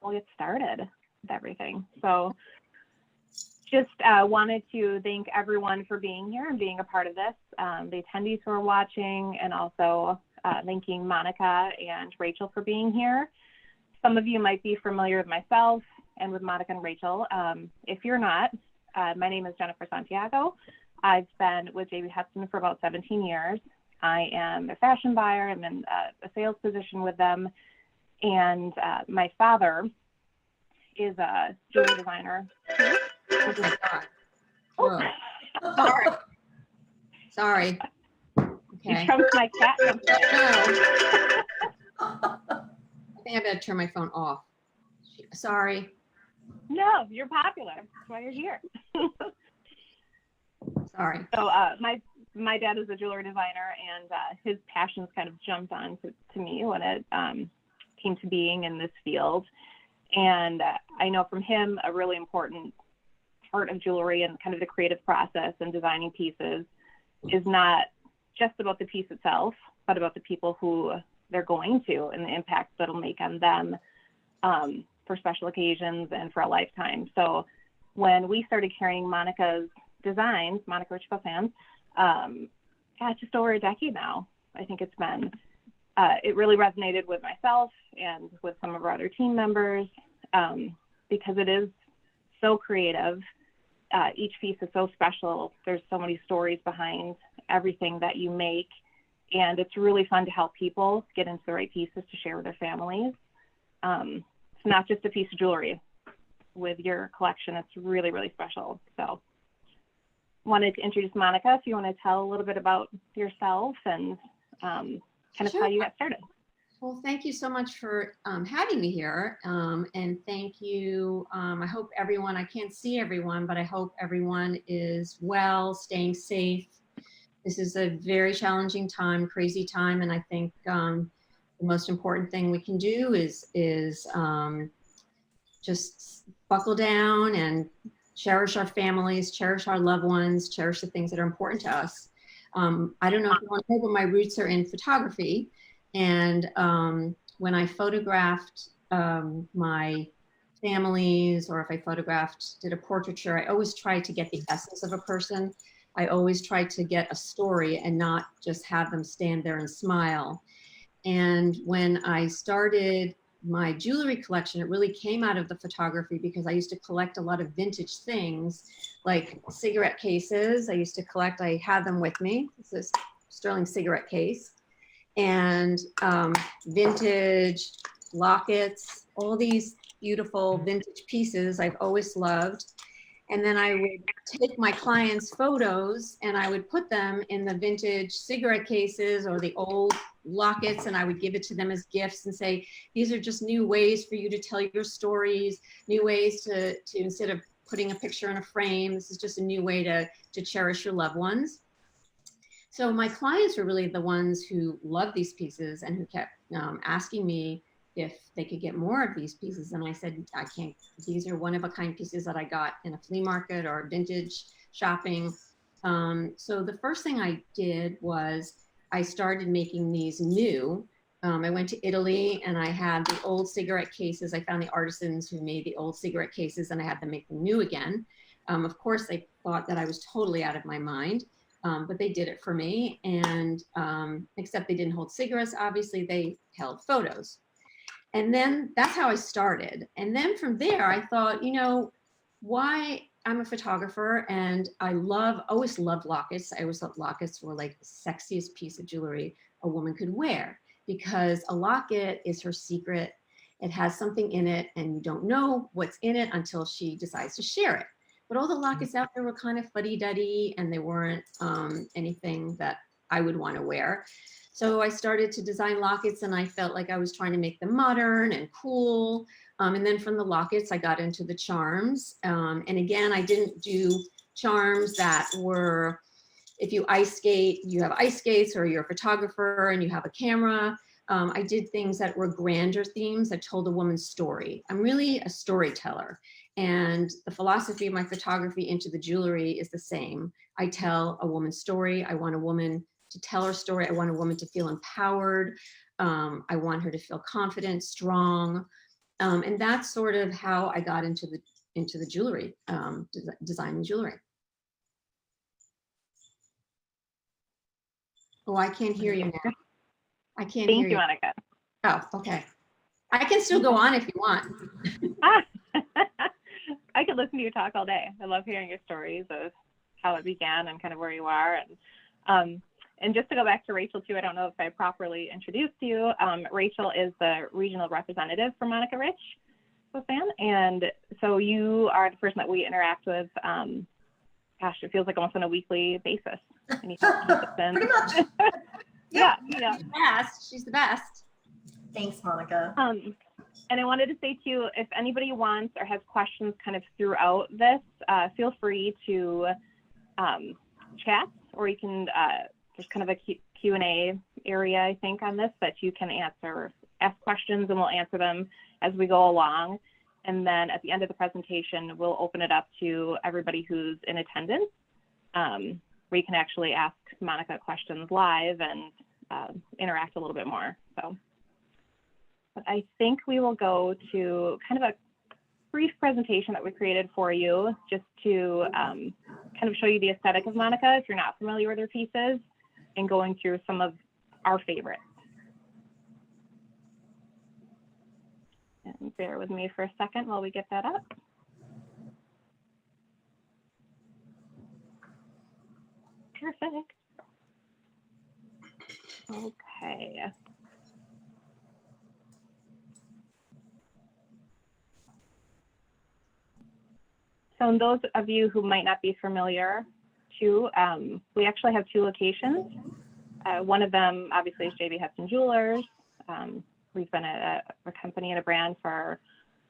we'll get started with everything. So just wanted to thank everyone for being here and being a part of this, the attendees who are watching, and also thanking Monica and Rachel for being here. Some of you might be familiar with myself and with Monica and Rachel. If you're not, my name is Jennifer Santiago. I've been with JB Hudson for about 17 years. I am a fashion buyer. I'm in a sales position with them. And my father is a jewelry designer. Oh, sorry. Sorry. Okay. You trumped my cat. I think I better turn my phone off. Sorry. No, you're popular. That's why you're here. Sorry. So my dad is a jewelry designer, and his passions kind of jumped on to me when it came to being in this field. And I know from him a really important part of jewelry and kind of the creative process and designing pieces is not just about the piece itself, but about the people who they're going to and the impact that'll make on them for special occasions and for a lifetime. So when we started carrying Monica's designs, Monica Rich Kosann, just over a decade now, I think it's been, it really resonated with myself and with some of our other team members because it is so creative. Each piece is so special. There's so many stories behind everything that you make, and it's really fun to help people get into the right pieces to share with their families. It's not just a piece of jewelry. With your collection, it's really, really special. So wanted to introduce Monica, if you want to tell a little bit about yourself and kind of Sure. how you got started. Well, thank you so much for having me here. And thank you. I hope everyone, I can't see everyone, but I hope everyone is well, staying safe. This is a very challenging time, crazy time. And I think the most important thing we can do is just buckle down and cherish our families, cherish our loved ones, cherish the things that are important to us. I don't know if you want to know, but my roots are in photography. And when I photographed my families, or if I did a portraiture, I always tried to get the essence of a person. I always tried to get a story and not just have them stand there and smile. And when I started my jewelry collection, it really came out of the photography because I used to collect a lot of vintage things like cigarette cases. I had them with me. This is sterling cigarette case. And vintage lockets, all these beautiful vintage pieces I've always loved. And then I would take my clients' photos and I would put them in the vintage cigarette cases or the old lockets, and I would give it to them as gifts and say, these are just new ways for you to tell your stories, new ways to instead of putting a picture in a frame, this is just a new way to cherish your loved ones. So my clients were really the ones who loved these pieces and who kept asking me if they could get more of these pieces. And I said, I can't, these are one-of-a-kind pieces that I got in a flea market or vintage shopping. So the first thing I did was I started making these new. I went to Italy and I had the old cigarette cases. I found the artisans who made the old cigarette cases and I had them make them new again. Of course, they thought that I was totally out of my mind. But they did it for me, and except they didn't hold cigarettes, obviously they held photos. And then that's how I started. And then from there, I thought, I'm a photographer and I always loved lockets. I always thought lockets were like the sexiest piece of jewelry a woman could wear because a locket is her secret. It has something in it and you don't know what's in it until she decides to share it. But all the lockets out there were kind of fuddy-duddy and they weren't anything that I would want to wear. So I started to design lockets and I felt like I was trying to make them modern and cool. And then from the lockets, I got into the charms. And again, I didn't do charms that were, if you ice skate, you have ice skates, or you're a photographer and you have a camera. I did things that were grander themes that told a woman's story. I'm really a storyteller. And the philosophy of my photography into the jewelry is the same. I tell a woman's story. I want a woman to tell her story. I want a woman to feel empowered. I want her to feel confident, strong. And that's sort of how I got into the jewelry, designing jewelry. Oh, I can't hear you now. I can't hear Thank you, Monica. Oh, okay. I can still go on if you want. I could listen to you talk all day. I love hearing your stories of how it began and kind of where you are. And just to go back to Rachel too, I don't know if I properly introduced you. Rachel is the regional representative for Monica Rich Kosann, and so you are the person that we interact with. Gosh, it feels like almost on a weekly basis. And you help keep us in. Pretty much. Yeah. She's the best. Thanks, Monica. And I wanted to say too, if anybody wants or has questions kind of throughout this, feel free to chat, or you can, there's kind of a Q&A area, I think, on this that you can ask questions, and we'll answer them as we go along. And then at the end of the presentation, we'll open it up to everybody who's in attendance, where you can actually ask Monica questions live and interact a little bit more. So, but I think we will go to kind of a brief presentation that we created for you, just to kind of show you the aesthetic of Monica if you're not familiar with her pieces, and going through some of our favorites. And bear with me for a second while we get that up. Perfect. Okay. So in those of you who might not be familiar too, we actually have two locations. One of them obviously is JB Hudson Jewelers. We've been a company and a brand for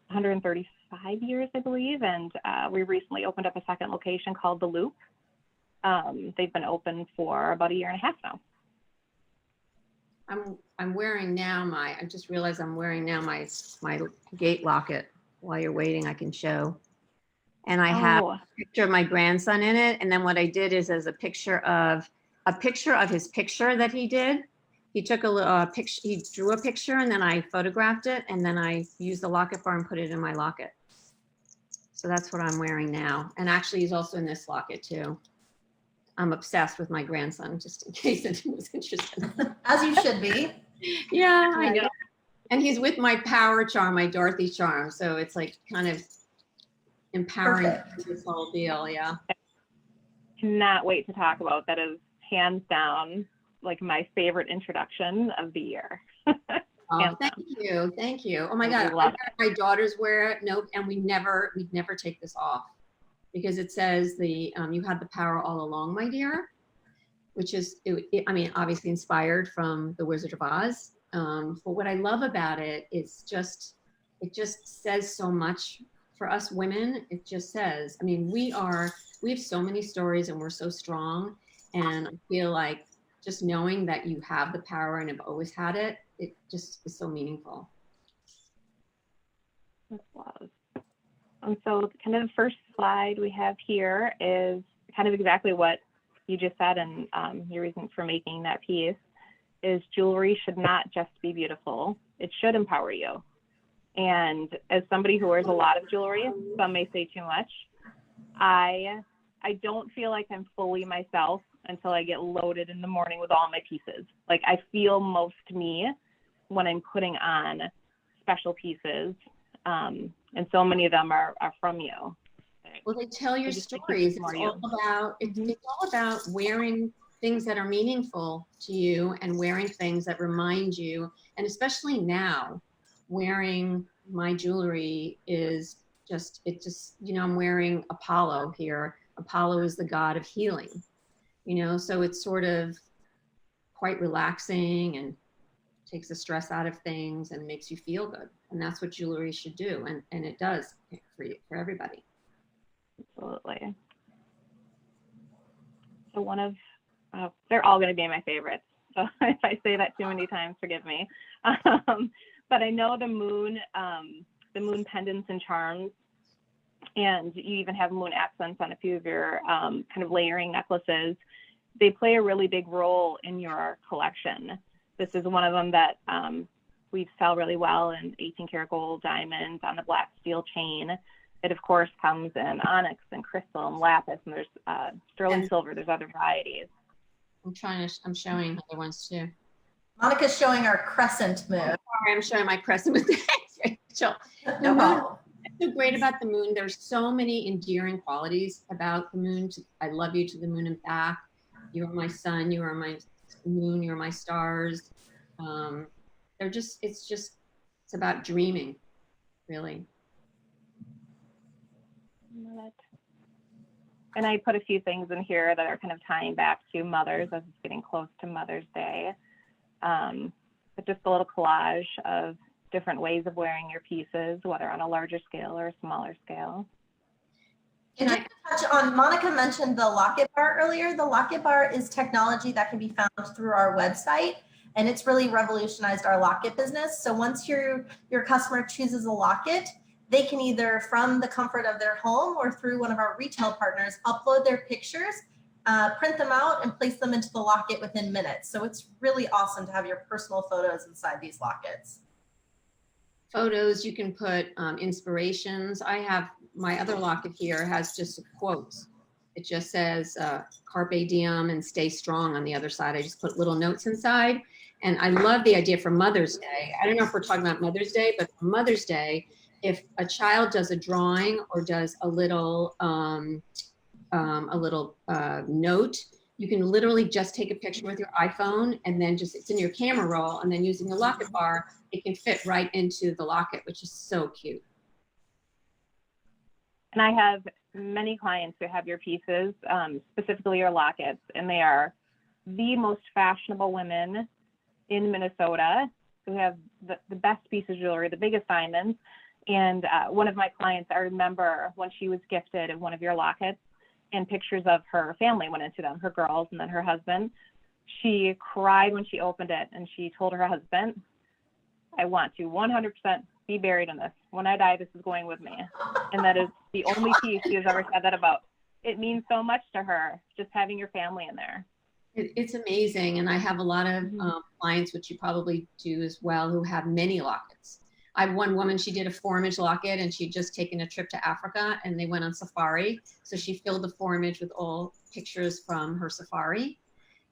135 years, I believe, and we recently opened up a second location called The Loop. They've been open for about 1.5 years now. I'm wearing now I just realized I'm wearing now my gate locket. While you're waiting, I can show. And I have a picture of my grandson in it. And then what I did is as a picture of his picture that he did. He took a picture, he drew a picture, and then I photographed it, and then I used the Locket Bar and put it in my locket. So that's what I'm wearing now. And actually he's also in this locket too. I'm obsessed with my grandson, just in case anyone was interested. As you should be. Yeah, I know. And he's with my power charm, my Dorothy charm. So it's like kind of empowering this whole deal. Yeah. Cannot wait to talk about that. Is hands down like my favorite introduction of the year. Oh, thank you. Oh my God, my daughters wear it. Nope, and we'd never take this off, because it says you had the power all along, my dear, which is, I mean, obviously inspired from The Wizard of Oz. But what I love about it is it just says so much for us women. It just says, I mean, we have so many stories and we're so strong. And I feel like just knowing that you have the power and have always had it, it just is so meaningful. That's love. And so kind of the first slide we have here is kind of exactly what you just said, and your reason for making that piece is jewelry should not just be beautiful. It should empower you. And as somebody who wears a lot of jewelry, some may say too much, I don't feel like I'm fully myself until I get loaded in the morning with all my pieces. Like, I feel most me when I'm putting on special pieces. And so many of them are from you. Well, they tell your stories. It's all about wearing things that are meaningful to you and wearing things that remind you. And especially now, wearing my jewelry is just, I'm wearing Apollo here. Apollo is the god of healing, so it's sort of quite relaxing and takes the stress out of things and makes you feel good. And that's what jewelry should do. And it does for everybody. Absolutely. So they're all going to be my favorites. So if I say that too many times, forgive me. But I know the moon pendants and charms, and you even have moon accents on a few of your kind of layering necklaces. They play a really big role in your collection. This is one of them that we sell really well in 18 karat gold diamonds on the black steel chain. It, of course, comes in onyx and crystal and lapis, and there's sterling silver. There's other varieties. I'm showing other ones too. Monica's showing our crescent moon. Sorry, I'm showing my crescent with Rachel. No problem. What's so great about the moon, there's so many endearing qualities about the moon. I love you to the moon and back. You are my sun, you are my moon, you are my stars. It's about dreaming, really. Love it. And I put a few things in here that are kind of tying back to mothers as it's getting close to Mother's Day. But just a little collage of different ways of wearing your pieces, whether on a larger scale or a smaller scale. And just to touch on, Monica mentioned the Locket Bar earlier. The Locket Bar is technology that can be found through our website, and it's really revolutionized our locket business. So once your customer chooses a locket, they can either from the comfort of their home or through one of our retail partners upload their pictures, print them out, and place them into the locket within minutes. So it's really awesome to have your personal photos inside these lockets. Photos, you can put inspirations. I have my other locket here has just quotes. It just says Carpe Diem and stay strong on the other side. I just put little notes inside. And I love the idea for Mother's Day. I don't know if we're talking about Mother's Day, but for Mother's Day, if a child does a drawing or does a little note, you can literally just take a picture with your iPhone and then it's in your camera roll, and then using the Locket Bar, it can fit right into the locket, which is so cute. And I have many clients who have your pieces, specifically your lockets, and they are the most fashionable women in Minnesota who have the best piece of jewelry, the biggest diamonds. And one of my clients, I remember when she was gifted one of your lockets and pictures of her family went into them, her girls and then her husband. She cried when she opened it, and she told her husband, I want to 100% be buried in this. When I die, this is going with me. And that is the only piece she has ever said that about. It means so much to her, just having your family in there. It's amazing. And I have a lot of clients, which you probably do as well, who have many lockets. I have one woman, she did a 4-image locket, and she'd just taken a trip to Africa and they went on safari. So she filled the 4-image with all pictures from her safari,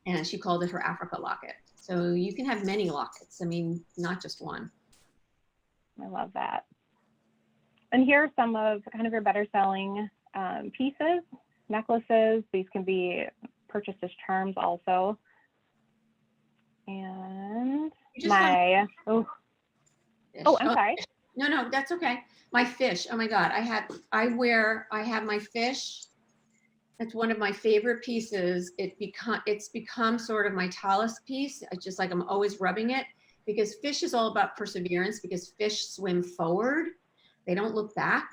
and she called it her Africa locket. So you can have many lockets. I mean, not just one. I love that. And here are some of kind of your better selling pieces, necklaces. These can be purchased as charms also. And I'm sorry. No, that's okay. My fish. Oh my God. I have my fish. That's one of my favorite pieces. It's become sort of my talus piece. It's just like I'm always rubbing it, because fish is all about perseverance, because fish swim forward. They don't look back.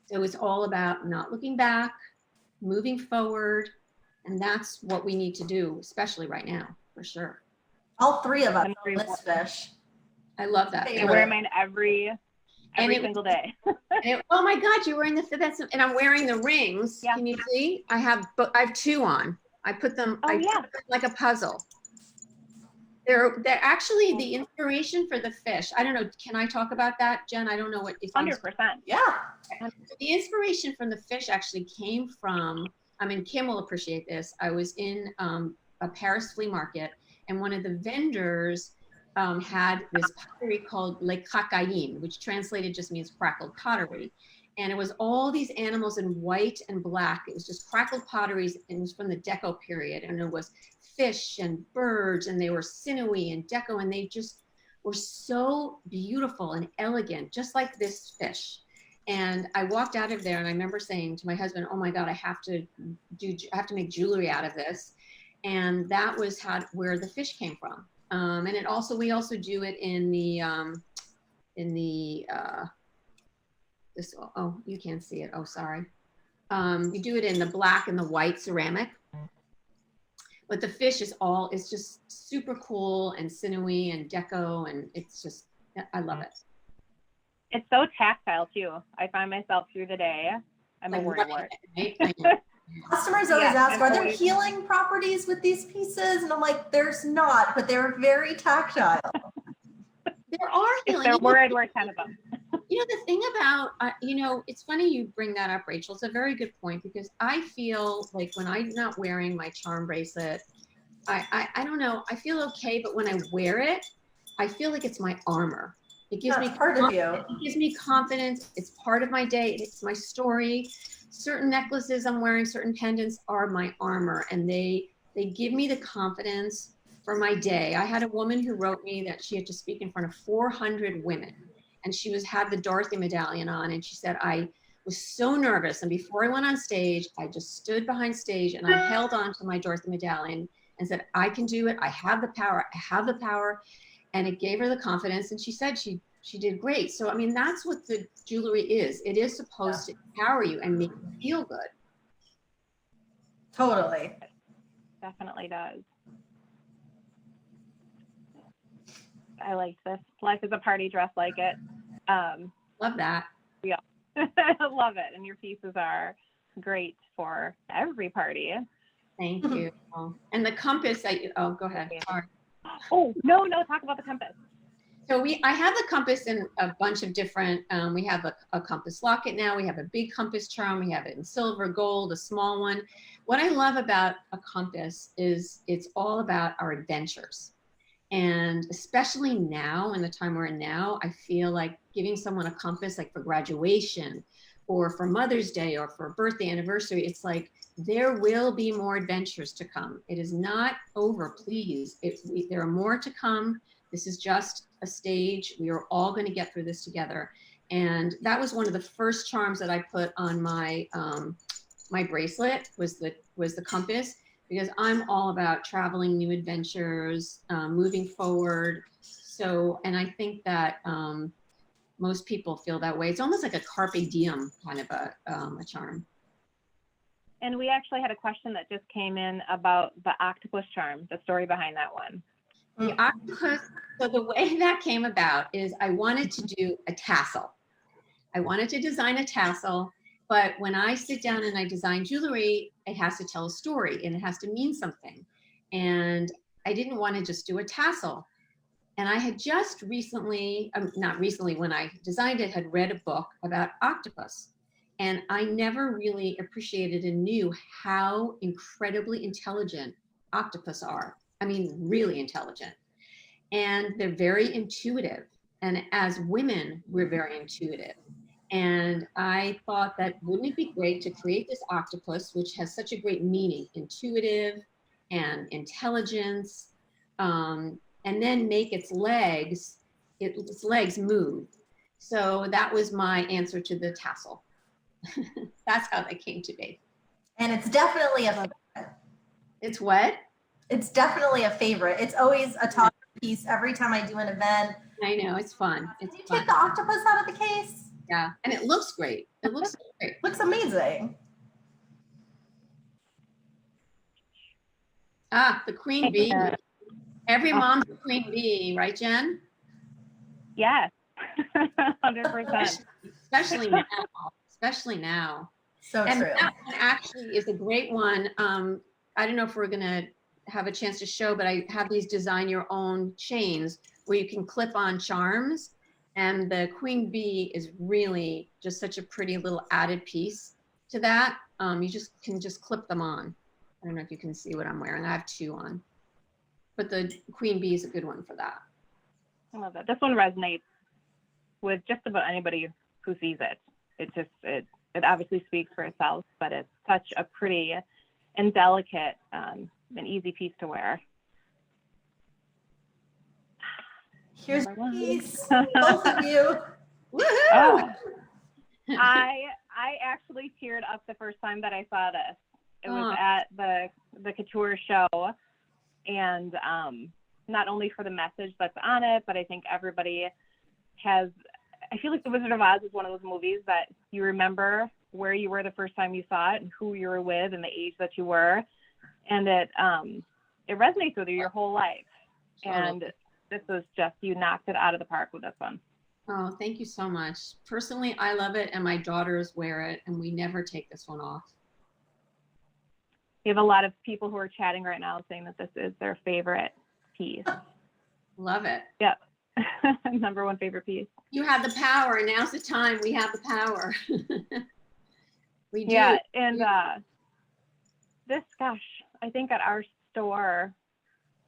So it's all about not looking back, moving forward. And that's what we need to do, especially right now, for sure. All three of us miss fish. I love that. I wear mine every single day. Oh my God, you're wearing and I'm wearing the rings. Yeah. Can you see? I have 2 on. I put them, put them like a puzzle. They're actually the inspiration for the fish. I don't know. Can I talk about that, Jen? I don't know what. 100%. Yeah. The inspiration from the fish actually came from, Kim will appreciate this. I was in a Paris flea market, and one of the vendors had this pottery called Le Cacaïn, which translated just means crackled pottery. And it was all these animals in white and black. It was just crackled potteries, and it was from the Deco period. And it was fish and birds, and they were sinewy and Deco, and they just were so beautiful and elegant, just like this fish. And I walked out of there, and I remember saying to my husband, oh my God, I have to make jewelry out of this. And that was where the fish came from. And we also do it in you can't see it. Oh, sorry. We do it in the black and the white ceramic. But the fish it's just super cool and sinewy and Deco, and I love it. It's so tactile too. I find myself through the day, I'm a word. Customers always ask, are there healing properties with these pieces? And I'm like, there's not, but they're very tactile. There are If healing. there were, I'd wear 10 of them. The thing about, it's funny you bring that up, Rachel. It's a very good point because I feel like when I'm not wearing my charm bracelet, I don't know, I feel okay, but when I wear it, I feel like it's my armor. It gives me part of you. It gives me confidence. It's part of my day. It's my story. Certain necklaces I'm wearing, certain pendants are my armor, and they give me the confidence for my day. I had a woman who wrote me that she had to speak in front of 400 women, and she had the Dorothy medallion on, and she said, I was so nervous, and before I went on stage, I just stood behind stage and I held on to my Dorothy medallion and said, I can do it. I have the power. I have the power. And it gave her the confidence, and she said she did great. So, I mean, that's what the jewelry is. It is supposed to empower you and make you feel good. Totally. Definitely does. I like this. Life is a party, dress like it. Love that. Yeah. I love it. And your pieces are great for every party. Thank you. And the compass go ahead. Sorry. Oh, no, talk about the compass. So I have the compass in a bunch of different, we have a compass locket now, we have a big compass charm, we have it in silver, gold, a small one. What I love about a compass is it's all about our adventures. And especially now, in the time we're in now, I feel like giving someone a compass, like for graduation or for Mother's Day or for a birthday anniversary, it's like there will be more adventures to come. It is not over, please. There are more to come. This is just a stage. We are all going to get through this together. And that was one of the first charms that I put on my my bracelet was the compass, because I'm all about traveling, new adventures, moving forward. So, and I think that most people feel that way. It's almost like a Carpe Diem kind of a charm. And we actually had a question that just came in about the Octopus Charm, the story behind that one. The octopus, so the way that came about is I wanted to do a tassel. I wanted to design a tassel, but when I sit down and I design jewelry, it has to tell a story and it has to mean something. And I didn't want to just do a tassel. And I had just recently, not recently, when I designed it, had read a book about octopus. And I never really appreciated and knew how incredibly intelligent octopus are. I mean, really intelligent. And they're very intuitive. And as women, we're very intuitive. And I thought that wouldn't it be great to create this octopus, which has such a great meaning, intuitive and intelligence, and then make its legs move. So that was my answer to the tassel. That's how that came to be. And it's definitely a favorite. It's what? It's definitely a favorite. It's always a top piece every time I do an event. I know, it's fun. It's Can you fun. take the octopus out of the case? Yeah, and it looks great. It looks great. Looks amazing. Ah, the queen bee. Every mom's a queen bee, right, Jen? Yes, 100%. Especially now. Especially now. So And true. that one actually is a great one. I don't know if we're gonna have a chance to show, but I have these design your own chains where you can clip on charms. And the queen bee is really just such a pretty little added piece to that. You can just clip them on. I don't know if you can see what I'm wearing. I have two on. But the queen bee is a good one for that. I love that. This one resonates with just about anybody who sees it. It obviously speaks for itself, but it's such a pretty and delicate and easy piece to wear. Here's a piece. Both of you. Woohoo! Oh, I actually teared up the first time that I saw this. It was at the couture show, and not only for the message that's on it, but I think everybody has. I feel like The Wizard of Oz is one of those movies that you remember where you were the first time you saw it and who you were with and the age that you were, and it resonates with you your whole life. And this was just, you knocked it out of the park with this one. Oh, thank you so much. Personally, I love it, and my daughters wear it, and we never take this one off. We have a lot of people who are chatting right now saying that this is their favorite piece. Love it. Yep. Number one favorite piece. You have the power. Now's the time. We have the power. We do. Yeah, and this, gosh, I think at our store,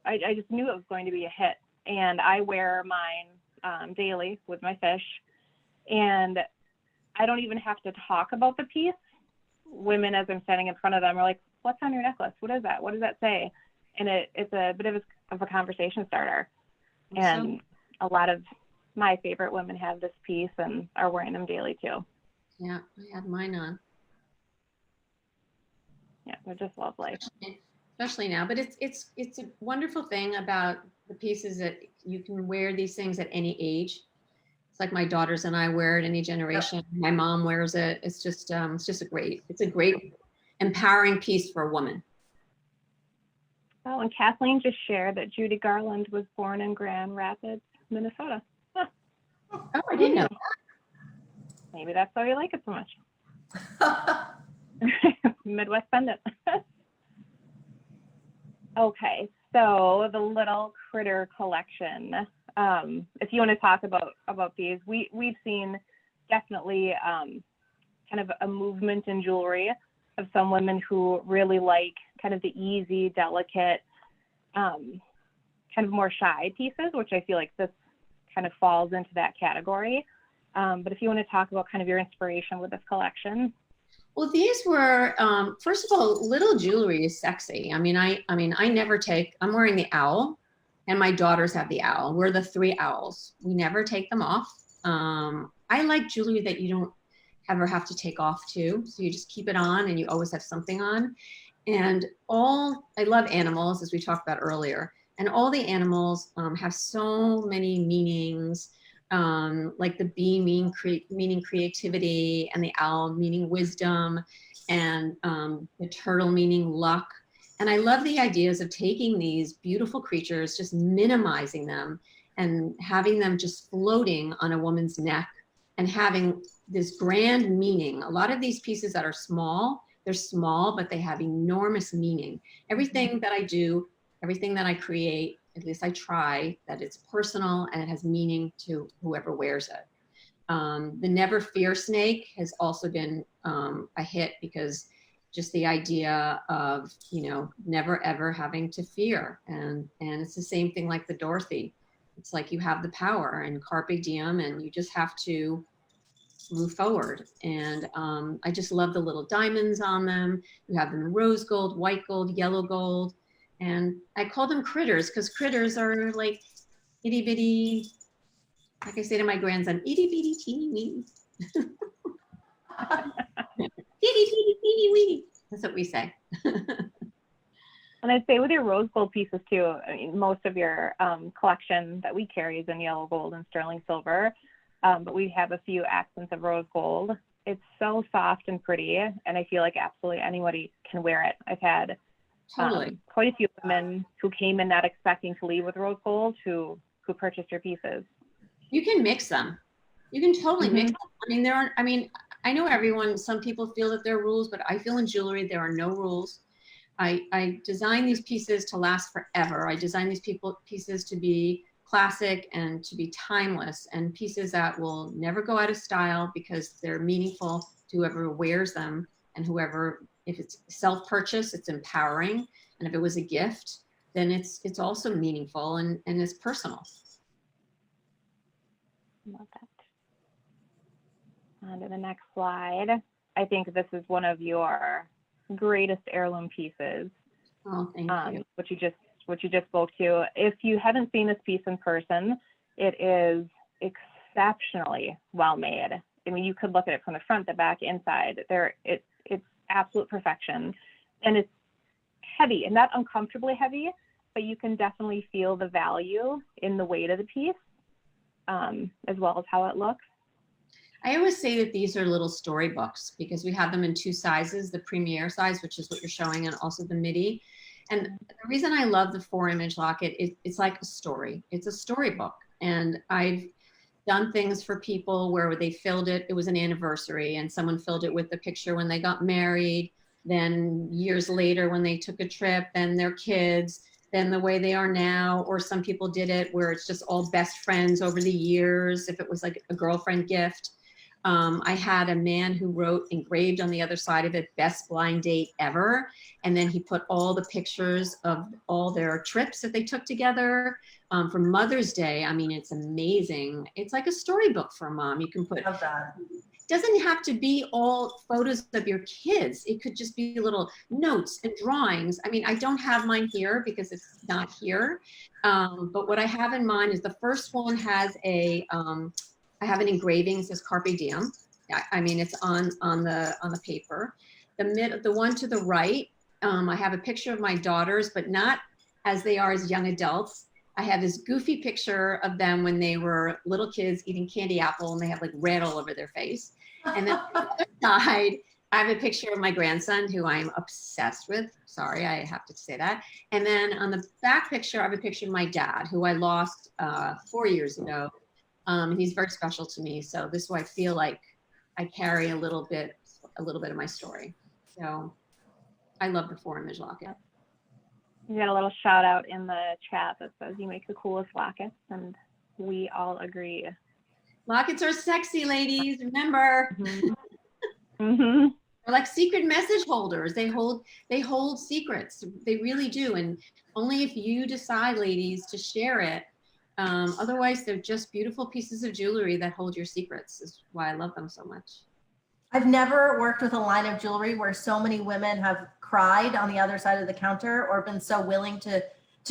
I just knew it was going to be a hit. And I wear mine daily with my fish. And I don't even have to talk about the piece. Women, as I'm standing in front of them, are like, what's on your necklace? What is that? What does that say? And it's a bit of a conversation starter. And a lot of my favorite women have this piece and are wearing them daily too. Yeah, I had mine on. Yeah, they're just lovely. Especially now, but it's a wonderful thing about the pieces that you can wear these things at any age. It's like my daughters and I wear it any generation. Yep. My mom wears it. It's just a great empowering piece for a woman. Oh, and Kathleen just shared that Judy Garland was born in Grand Rapids, Minnesota. Huh. Oh, I didn't know. Maybe that's why you like it so much. Midwest pendant. Okay, so the little critter collection. If you want to talk about these, we've seen definitely kind of a movement in jewelry of some women who really like kind of the easy, delicate, kind of more shy pieces, which I feel like this kind of falls into that category. But if you want to talk about kind of your inspiration with this collection. Well, these were, first of all, little jewelry is sexy. I mean, I never take, I'm wearing the owl and my daughters have the owl. We're the three owls. We never take them off. I like jewelry that you don't ever have to take off too. So you just keep it on and you always have something on. And I love animals, as we talked about earlier. And all the animals have so many meanings. Like the bee meaning creativity, and the owl meaning wisdom, and the turtle meaning luck. And I love the ideas of taking these beautiful creatures, just minimizing them and having them just floating on a woman's neck and having this grand meaning. A lot of these pieces that are small, they're small, but they have enormous meaning. Everything that I do, everything that I create, at least I try, that it's personal and it has meaning to whoever wears it. The Never Fear snake has also been a hit, because just the idea of, never ever having to fear. And it's the same thing like the Dorothy. It's like you have the power and Carpe Diem, and you just have to move forward. And I just love the little diamonds on them. You have them in rose gold, white gold, yellow gold. And I call them critters because critters are like itty bitty, like I say to my grandson, itty bitty teeny weeny. Itty bitty teeny weeny. That's what we say. And I'd say with your rose gold pieces too, I mean, most of your collection that we carry is in yellow gold and sterling silver, but we have a few accents of rose gold. It's so soft and pretty, and I feel like absolutely anybody can wear it. I've had quite a few women who came in not expecting to leave with rose gold who purchased your pieces. You can mix them. You can totally mix them. I mean, I know some people feel that there are rules, but I feel in jewelry there are no rules. I design these pieces to last forever. I design these pieces to be classic and to be timeless, and pieces that will never go out of style because they're meaningful to whoever wears them, and whoever, if it's self-purchase, it's empowering. And if it was a gift, then it's also meaningful and it's personal. Love that. On to the next slide. I think this is one of your greatest heirloom pieces. Oh, thank you. Which you just spoke to. If you haven't seen this piece in person, it is exceptionally well made. I mean, you could look at it from the front, the back, inside. It's absolute perfection, and it's heavy, and not uncomfortably heavy, but you can definitely feel the value in the weight of the piece, as well as how it looks. I always say that these are little storybooks because we have them in two sizes, the premier size, which is what you're showing, and also the midi. And the reason I love the 4-image locket, it's like a story. It's a storybook. And I've done things for people where they filled it. It was an anniversary and someone filled it with the picture when they got married. Then years later when they took a trip, and their kids. than the way they are now. Or some people did it where it's just all best friends over the years, if it was like a girlfriend gift. I had a man who wrote engraved on the other side of it, best blind date ever. And then he put all the pictures of all their trips that they took together for Mother's Day. I mean, it's amazing. It's like a storybook for a mom. You can put, Love that. doesn't have to be all photos of your kids. It could just be little notes and drawings. I mean, I don't have mine here because it's not here. But what I have in mind is the first one has a, I have an engraving, it says Carpe Diem. I mean, it's on the paper. The one to the right, I have a picture of my daughters, but not as they are as young adults. I have this goofy picture of them when they were little kids eating candy apple and they have like red all over their face. And then on the other side, I have a picture of my grandson who I'm obsessed with. Sorry, I have to say that. And then on the back picture, I have a picture of my dad who I lost 4 years ago. He's very special to me. So this is why I feel like I carry a little bit of my story. So I love the 4-image locket. You got a little shout out in the chat that says you make the coolest lockets, and we all agree. Lockets are sexy, ladies. Remember, Mm-hmm. they're like secret message holders. They hold secrets. They really do. And only if you decide, ladies, to share it. Otherwise, they're just beautiful pieces of jewelry that hold your secrets. Is why I love them so much. I've never worked with a line of jewelry where so many women have cried on the other side of the counter or been so willing to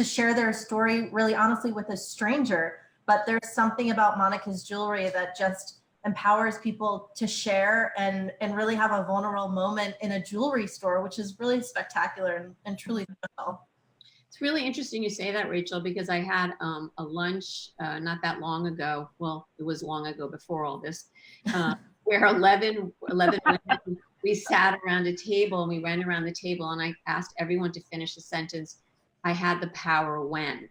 share their story really honestly with a stranger. But there's something about Monica's jewelry that just empowers people to share and really have a vulnerable moment in a jewelry store, which is really spectacular and truly special. It's really interesting you say that, Rachel, because I had a lunch not that long ago. Well, it was long ago before all this, where 11 women, we sat around a table and we ran around the table and I asked everyone to finish the sentence, I had the power when.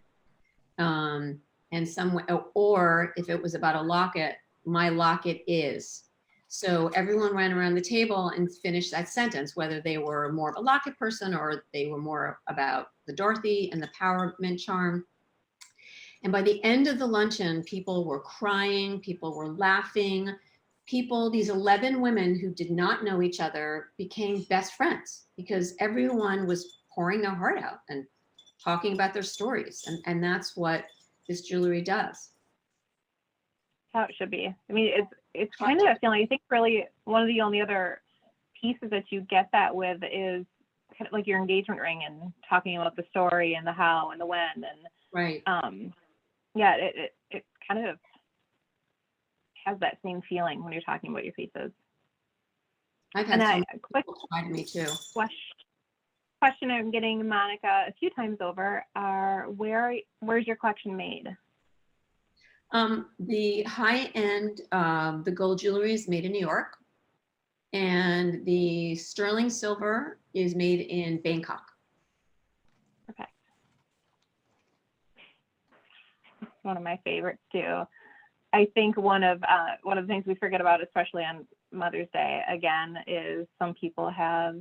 And some, or if it was about a locket, my locket is. So everyone ran around the table and finished that sentence, whether they were more of a locket person or they were more about the Dorothy and the empowerment charm. And by the end of the luncheon, people were crying, people were laughing, these 11 women who did not know each other became best friends because everyone was pouring their heart out and talking about their stories. And that's what this jewelry does. How it should be. I mean, it's kind of a feeling. I think really one of the only other pieces that you get that with is kind of like your engagement ring and talking about the story and the how and the when and right. Yeah, it kind of has that same feeling when you're talking about your pieces. I've had some people try to me too. Question I'm getting, Monica, a few times over are where's your collection made? The high end, the gold jewelry is made in New York, and the sterling silver is made in Bangkok. Okay. One of my favorites too. I think one of the things we forget about, especially on Mother's Day, again, is some people have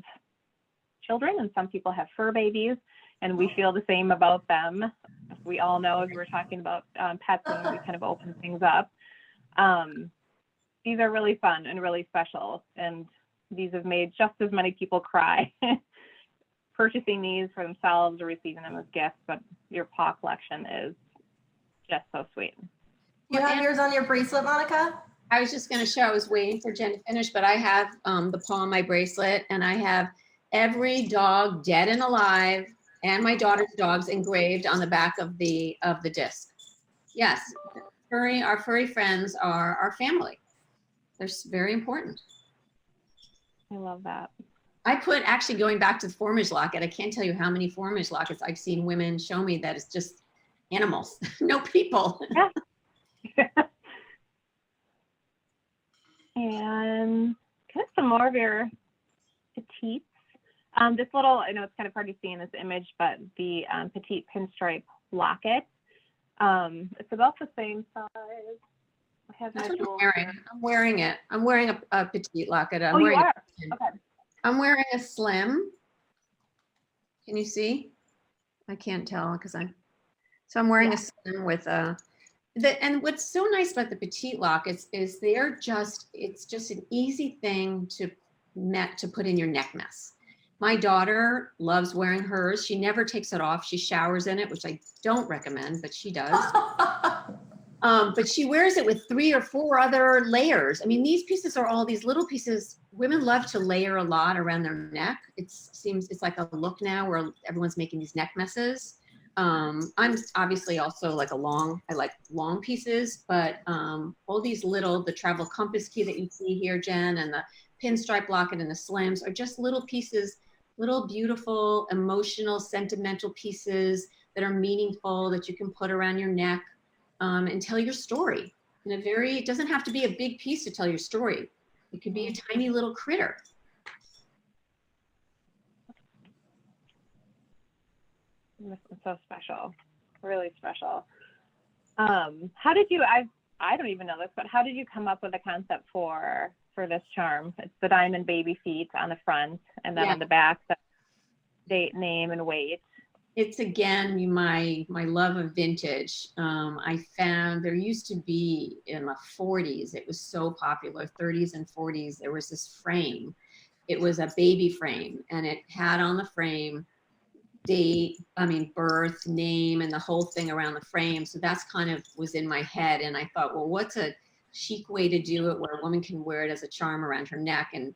children and some people have fur babies, and we feel the same about them. We all know, as we're talking about pets, and we kind of open things up. These are really fun and really special, and these have made just as many people cry purchasing these for themselves or receiving them as gifts. But your paw collection is just so sweet. You have yours on your bracelet, Monica? I was just going to show, I was waiting for Jen to finish, but I have the paw on my bracelet, and I have every dog dead and alive and my daughter's dogs engraved on the back of the disc. Yes, our furry friends are our family. They're very important. I love that. I put, actually going back to the 4-image locket, I can't tell you how many 4-image lockets I've seen women show me that it's just animals, no people. Yeah. And kind of some more of your petites. This little, I know it's kind of hard to see in this image, but the petite pinstripe locket. It's about the same size. I have That's my what jewels I'm wearing. here. I'm wearing it. I'm wearing a petite locket. Oh, you are? Okay. I'm wearing a slim. Can you see? I can't tell because I'm wearing a sun with and what's so nice about the petite lockets is it's just an easy thing to put in your neck mess. My daughter loves wearing hers. She never takes it off. She showers in it, which I don't recommend, but she does. But she wears it with 3 or 4 other layers. I mean, these pieces are all these little pieces. Women love to layer a lot around their neck. It's like a look now where everyone's making these neck messes. I'm obviously also like I like long pieces, but all these the travel compass key that you see here, Jen, and the pinstripe locket and the slims are just little pieces, little beautiful, emotional, sentimental pieces that are meaningful that you can put around your neck and tell your story. It doesn't have to be a big piece to tell your story. It could be a tiny little critter. This is so special, really special. How did you, I don't even know this, but how did you come up with the concept for this charm? It's the diamond baby feet on the front, and then on the back, the date, name, and weight. It's again, my love of vintage. I found there used to be in the 40s, it was so popular, 30s and 40s, there was this frame. It was a baby frame, and it had on the frame birth, name, and the whole thing around the frame. So that's kind of was in my head. And I thought, well, what's a chic way to do it where a woman can wear it as a charm around her neck? And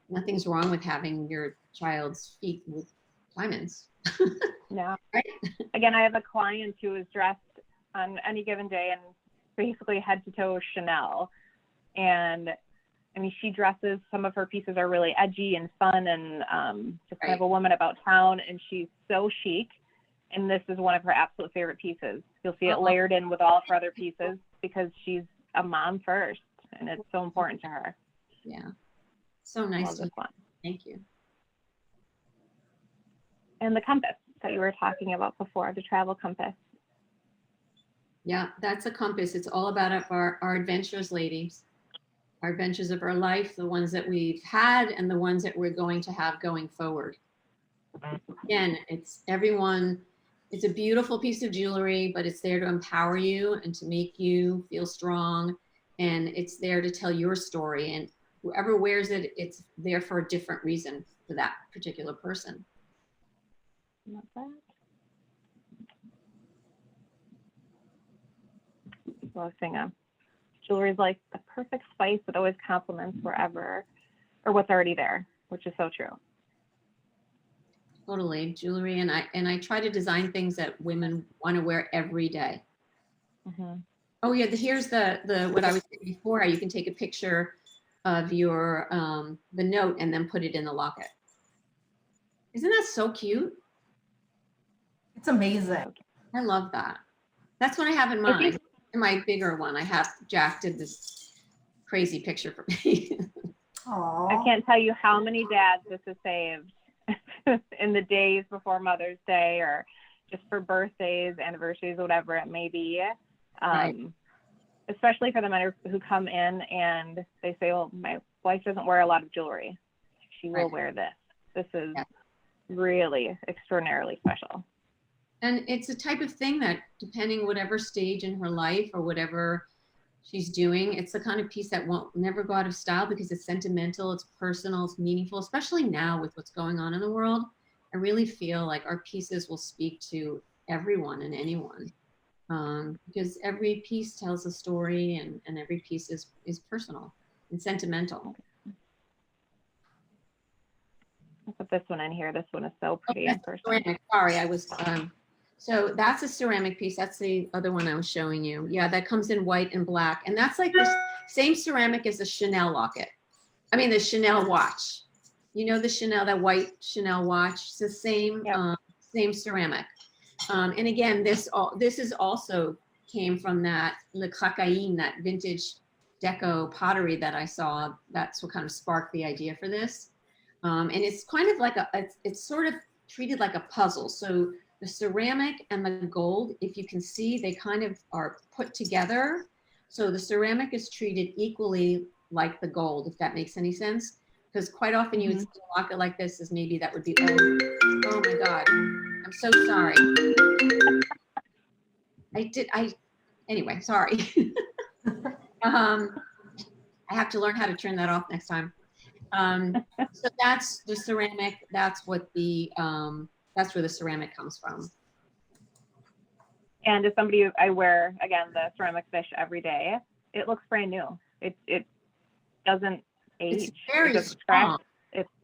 nothing's wrong with having your child's feet with diamonds. Yeah. Right? Again, I have a client who is dressed on any given day and basically head to toe Chanel. And I mean, she dresses, some of her pieces are really edgy and fun and just kind of a woman about town, and she's so chic. And this is one of her absolute favorite pieces. You'll see it layered in with all of her other pieces because she's a mom first, and it's so important to her. Yeah. So nice. Love this one. Thank you. And the compass that you were talking about before, the travel compass. Yeah, that's a compass. It's all about our adventures, ladies. Our adventures of our life, the ones that we've had and the ones that we're going to have going forward. Again, it's a beautiful piece of jewelry, but it's there to empower you and to make you feel strong. And it's there to tell your story. And whoever wears it, it's there for a different reason for that particular person. Not bad. Love singer. Jewelry is like the perfect spice that always complements wherever or what's already there, which is so true. Totally. Jewelry, and I try to design things that women want to wear every day. Mm-hmm. Oh yeah, here's the what I was saying before, how you can take a picture of your the note and then put it in the locket. Isn't that so cute? It's amazing. I love that. That's what I have in mind. In my bigger one, I have Jack did this crazy picture for me. Aww. I can't tell you how many dads this has saved in the days before Mother's Day or just for birthdays, anniversaries, whatever it may be. Right. Especially for the men who come in and they say, well, my wife doesn't wear a lot of jewelry. She will wear this. This is really extraordinarily special. And it's a type of thing that, depending whatever stage in her life or whatever she's doing, it's the kind of piece that won't never go out of style because it's sentimental, it's personal, it's meaningful, especially now with what's going on in the world. I really feel like our pieces will speak to everyone and anyone because every piece tells a story and every piece is personal and sentimental. I'll put this one in here. This one is so pretty in person. Sorry, I was... So that's a ceramic piece. That's the other one I was showing you. Yeah, that comes in white and black. And that's like the same ceramic as the Chanel locket. I mean, the Chanel watch. You know the Chanel, that white Chanel watch? It's the same, same ceramic. And again, this is also came from that Le Cracaïne, that vintage deco pottery that I saw. That's what kind of sparked the idea for this. And it's kind of like it's sort of treated like a puzzle. So the ceramic and the gold, if you can see, they kind of are put together. So the ceramic is treated equally like the gold, if that makes any sense, Because quite often you would see a locket like this as maybe that would be, oh my God, I'm so sorry. Anyway, sorry. I have to learn how to turn that off next time. So that's the ceramic. That's what that's where the ceramic comes from. And as somebody, I wear, again, the ceramic fish every day. It looks brand new. It doesn't age. It's very strong.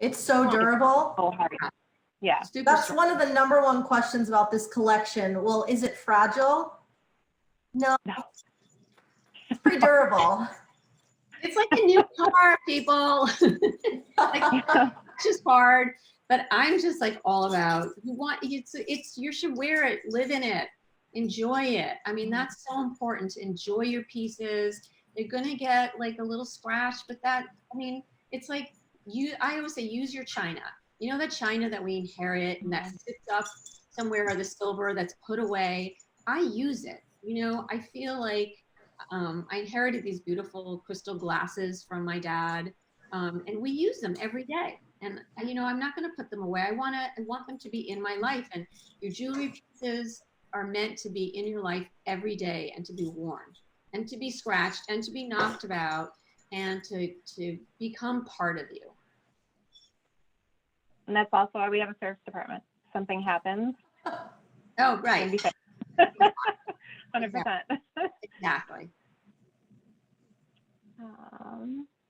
It's so durable. So hard. Yeah. That's one of the #1 questions about this collection. Well, is it fragile? No. It's pretty durable. It's like a new car, people. It's just hard. But I'm just like all about, you should wear it, live in it, enjoy it. I mean, that's so important to enjoy your pieces. They're gonna get like a little scratch, but it's like I always say, use your china. You know, that china that we inherit and that sits up somewhere, or the silver that's put away. I use it. You know, I feel like I inherited these beautiful crystal glasses from my dad, and we use them every day. And you know, I'm not going to put them away. I want them to be in my life. And your jewelry pieces are meant to be in your life every day, and to be worn, and to be scratched, and to be knocked about, and to become part of you. And that's also why we have a service department. Something happens. Oh, right. 100%. Exactly.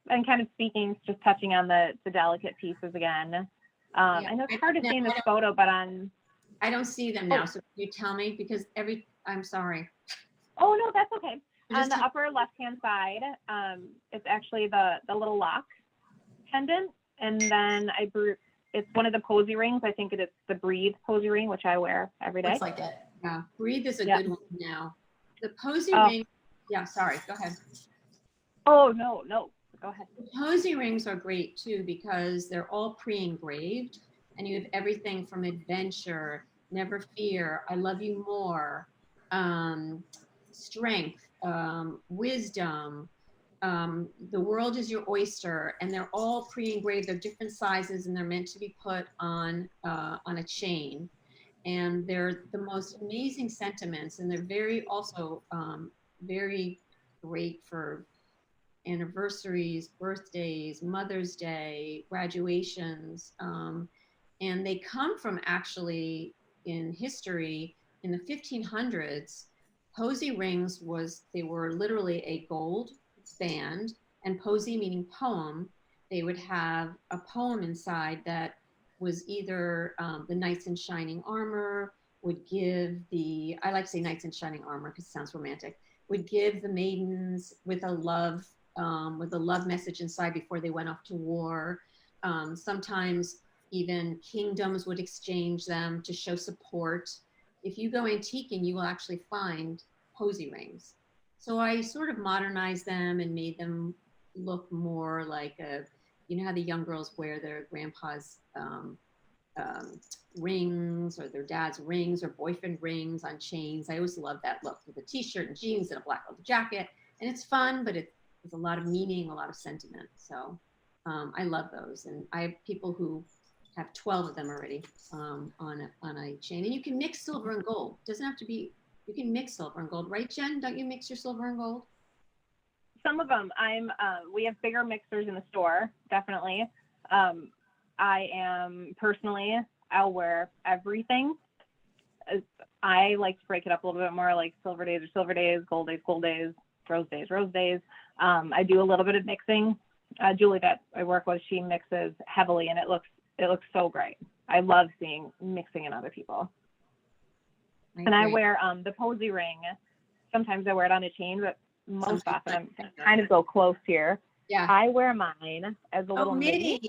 And kind of speaking, just touching on the delicate pieces again. I know it's hard to see in this photo, but I don't see them now. So can you tell me? Because I'm sorry. Oh, no, that's okay. On the upper left-hand side, it's actually the little lock pendant. And then it's one of the Posey rings. I think it's the Breathe Posey ring, which I wear every day. Looks like it. Yeah, Breathe is a good one now. The Posey ring, yeah, sorry, go ahead. Oh, no, go ahead. The Posey rings are great too, because they're all pre-engraved, and you have everything from adventure, never fear, I love you more, strength, wisdom, the world is your oyster, and they're all pre-engraved. They're different sizes, and they're meant to be put on a chain. And they're the most amazing sentiments, and they're very great for anniversaries, birthdays, Mother's Day, graduations. And they come from, actually, in history, in the 1500s, Posey rings they were literally a gold band, and Posey meaning poem. They would have a poem inside that was either the knights in shining armor would give I like to say knights in shining armor because it sounds romantic, would give the maidens with a love message inside before they went off to war. Sometimes even kingdoms would exchange them to show support. If you go antiquing, you will actually find Posey rings. So I sort of modernized them and made them look more like you know how the young girls wear their grandpa's rings, or their dad's rings, or boyfriend rings on chains. I always love that look, with a t-shirt and jeans and a black leather jacket. And it's fun, but it's a lot of meaning, a lot of sentiment. So I love those. And I have people who have 12 of them already on a chain. And you can mix silver and gold. It doesn't have to be, you can mix silver and gold, right, Jen? Don't you mix your silver and gold? Some of them. We have bigger mixers in the store, definitely. I am personally, I'll wear everything. I like to break it up a little bit more, like silver days are silver days, gold days, rose days. I do a little bit of mixing. Julie that I work with, she mixes heavily, and it looks so great. I love seeing mixing in other people. I wear the Posey ring. Sometimes I wear it on a chain, but most often I'm kind of go close here. Yeah. I wear mine as a little midi.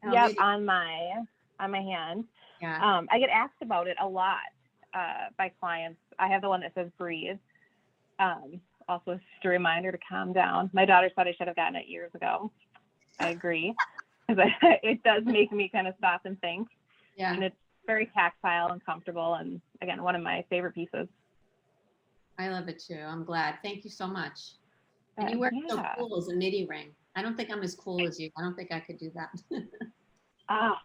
Yep, midi. on my hand. Yeah. I get asked about it a lot by clients. I have the one that says Breathe. Also just a reminder to calm down. My daughter said I should have gotten it years ago. I agree. It does make me kind of stop and think. Yeah. And it's very tactile and comfortable, and again, one of my favorite pieces. I love it too. I'm glad. Thank you so much. And you work so cool as a midi ring. I don't think I'm as cool as you. I don't think I could do that. Ah,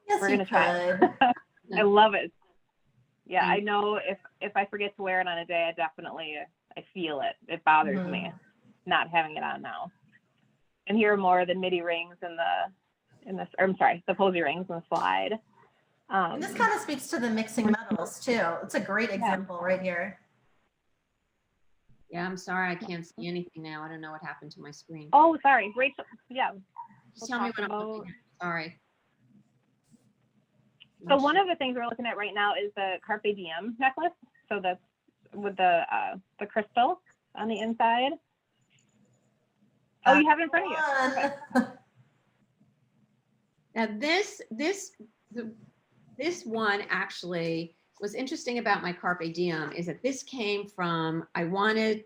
Yes, we're you gonna try. could. I love it. Yeah, Mm. I know if I forget to wear it on a day, I feel it. It bothers Mhm. me not having it on now. And here are more of the Midi rings the Posey rings and the slide. And this kind of speaks to the mixing metals too. It's a great example right here. Yeah, I'm sorry. I can't see anything now. I don't know what happened to my screen. Oh, sorry, Rachel. Yeah. Just tell me what I'm looking at. Sorry. So one of the things we're looking at right now is the Carpe Diem necklace. So that's with the crystal on the inside. Oh, you have it in front of you. Okay. Now this one actually was interesting about my Carpe Diem is that this came from, I wanted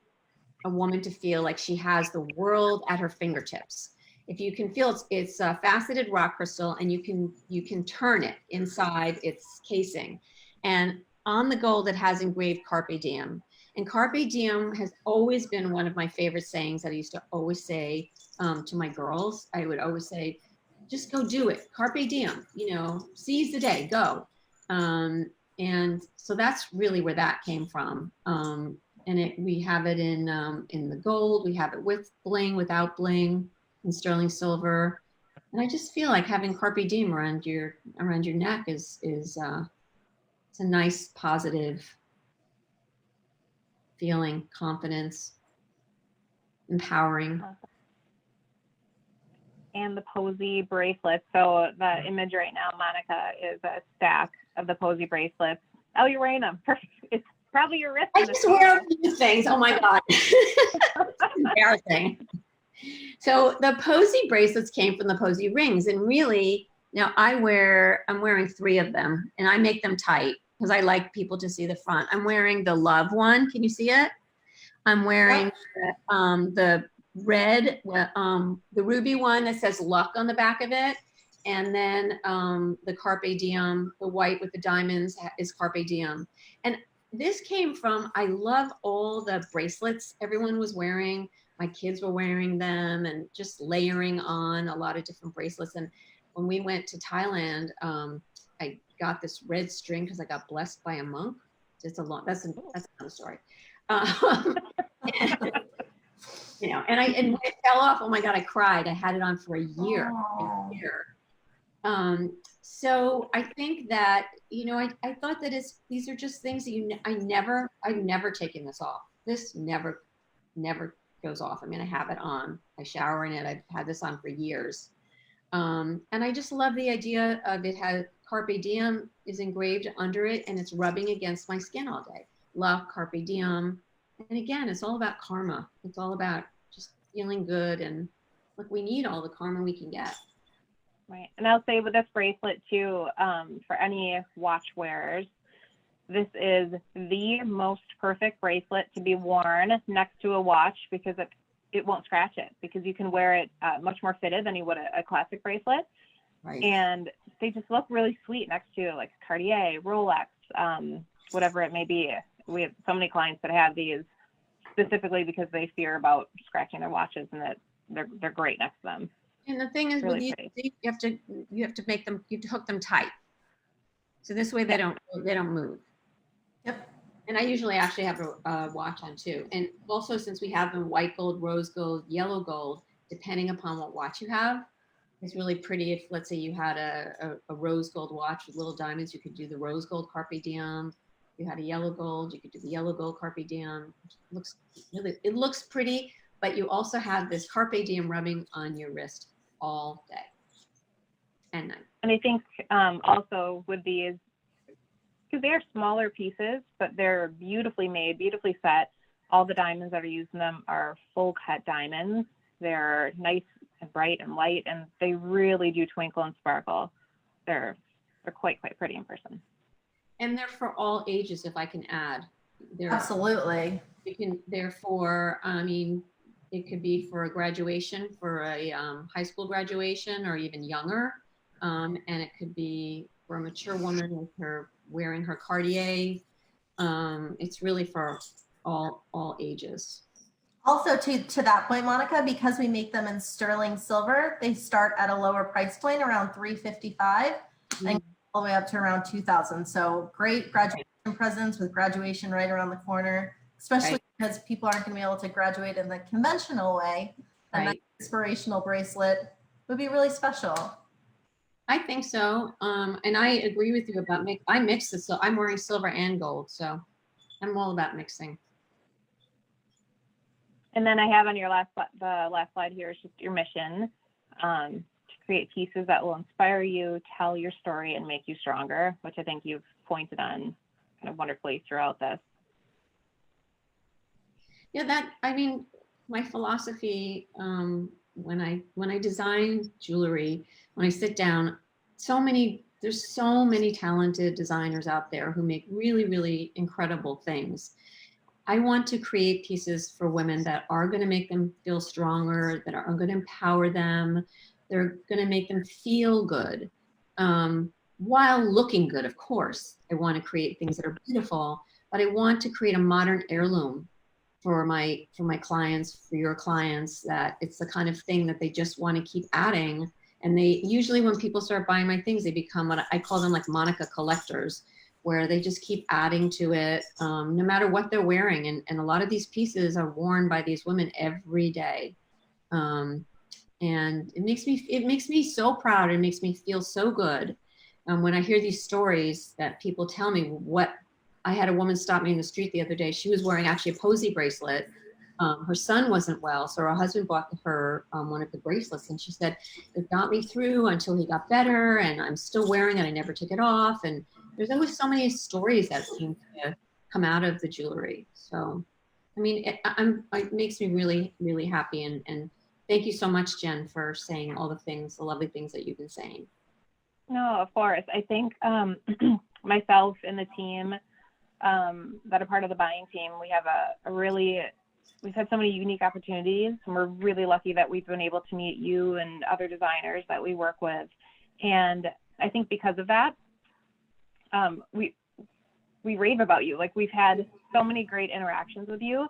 a woman to feel like she has the world at her fingertips. If you can feel it's a faceted rock crystal, and you can turn it inside its casing, and on the gold it has engraved Carpe Diem. And Carpe Diem has always been one of my favorite sayings that I used to always say to my girls. I would always say, just go do it. Carpe Diem, seize the day, go. And so that's really where that came from. And we have it in the gold. We have it with bling, without bling, in sterling silver. And I just feel like having Carpe Diem around your neck is it's a nice positive feeling, confidence, empowering. And the Posey bracelet. So the image right now, Monica, is a stack of the Posey bracelets. Oh, you're wearing them. Perfect. It's probably your wrist. I just wear these things. Oh my God. It's embarrassing. So the Posey bracelets came from the Posey rings. And really, now I'm wearing 3 of them, and I make them tight because I like people to see the front. I'm wearing the love one. Can you see it? I'm wearing the red, the ruby one that says luck on the back of it. And then the Carpe Diem, the white with the diamonds, is Carpe Diem. And this came from, I love all the bracelets everyone was wearing. My kids were wearing them and just layering on a lot of different bracelets. And when we went to Thailand, I got this red string because I got blessed by a monk. That's another story. And when it fell off, oh my God, I cried. I had it on for a year. So I think that, I thought that these are just things that I've never taken this off. This never goes off. I mean, I have it on, I shower in it. I've had this on for years. And I just love the idea of it has Carpe Diem is engraved under it, and it's rubbing against my skin all day. Love Carpe Diem. And again, it's all about karma. It's all about just feeling good, and look, we need all the karma we can get. Right. And I'll say with this bracelet too, for any watch wearers, this is the most perfect bracelet to be worn next to a watch because it won't scratch it, because you can wear it much more fitted than you would a classic bracelet. Right. And they just look really sweet next to like Cartier, Rolex, whatever it may be. We have so many clients that have these specifically because they fear about scratching their watches, and that they're great next to them. And the thing is, really with these, you have to make them, you have to hook them tight, so this way they don't move. Yep. And I usually actually have a watch on too. And also, since we have them white gold, rose gold, yellow gold, depending upon what watch you have, it's really pretty. If let's say you had a rose gold watch with little diamonds, you could do the rose gold Carpe Diem. You had a yellow gold, you could do the yellow gold Carpe Diem. It looks pretty, but you also have this Carpe Diem rubbing on your wrist all day and night. And I think also with these, because they are smaller pieces, but they're beautifully made, beautifully set. All the diamonds that are used in them are full cut diamonds. They're nice and bright and light, and they really do twinkle and sparkle. They're quite pretty in person. And they're for all ages, if I can add. Absolutely. They're for, I mean, it could be for a graduation, for a high school graduation, or even younger. And it could be for a mature woman with her wearing her Cartier. It's really for all ages. Also, to that point, Monica, because we make them in sterling silver, they start at a lower price point, around $355, and all the way up to around $2,000. So great graduation presents with graduation right around the corner, especially because people aren't going to be able to graduate in the conventional way. And that inspirational bracelet would be really special. I think so. And I agree with you about I mix this. So I'm wearing silver and gold. So I'm all about mixing. And then I have on your the last slide here is just your mission, to create pieces that will inspire you, tell your story, and make you stronger, which I think you've pointed on kind of wonderfully throughout this. Yeah, my philosophy, when I design jewelry, when I sit down, there's so many talented designers out there who make really, really incredible things. I want to create pieces for women that are going to make them feel stronger, that are going to empower them. They're going to make them feel good, while looking good, of course. I want to create things that are beautiful, but I want to create a modern heirloom for my clients, for your clients, that it's the kind of thing that they just want to keep adding. And they usually, when people start buying my things, they become what I call them, like Monica collectors, where they just keep adding to it, no matter what they're wearing. And a lot of these pieces are worn by these women every day. And it makes me so proud. It makes me feel so good. When I hear these stories that people tell me. I had a woman stop me in the street the other day. She was wearing actually a Posey bracelet. Her son wasn't well, so her husband bought her one of the bracelets, and she said, it got me through until he got better, and I'm still wearing it. I never took it off. And there's always so many stories that seem to come out of the jewelry. So, I mean, it makes me really, really happy. And thank you so much, Jen, for saying all the lovely things that you've been saying. No, of course. I think myself and the team that are part of the buying team, we have we've had so many unique opportunities, and we're really lucky that we've been able to meet you and other designers that we work with. And I think because of that, we rave about you. Like, we've had so many great interactions with you.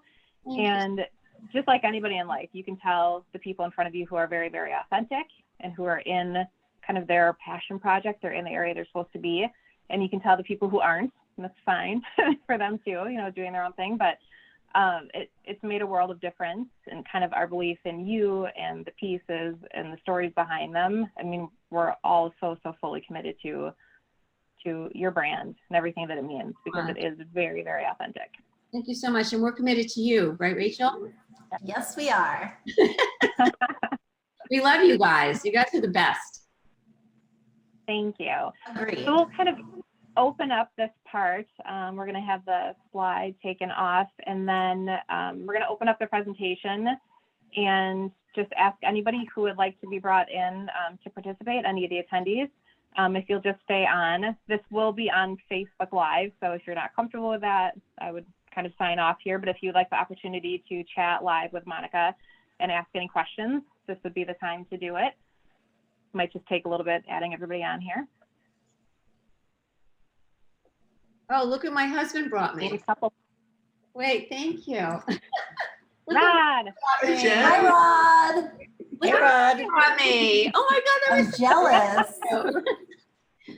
And just like anybody in life, you can tell the people in front of you who are very, very authentic and who are in kind of their passion project, they're in the area they're supposed to be. And you can tell the people who aren't, and that's fine for them too, doing their own thing. But it's made a world of difference, and kind of our belief in you and the pieces and the stories behind them. I mean, we're all so fully committed to your brand and everything that it means, because it is very, very authentic. Thank you so much. And we're committed to you, right, Rachel? Yes, we are. We love you guys. You guys are the best. Thank you. Agreed. So we'll kind of open up this part. We're going to have the slide taken off, and then we're going to open up the presentation and just ask anybody who would like to be brought in to participate, any of the attendees. If you'll just stay on. This will be on Facebook Live, so if you're not comfortable with that, I would kind of sign off here. But if you'd like the opportunity to chat live with Monica and ask any questions, this would be the time to do it. Might just take a little bit adding everybody on here. Oh, look what my husband brought me. Wait, thank you. Rod. Hey, Jen. Hi, Rod. Look what he brought me. Oh my God, that I'm was jealous.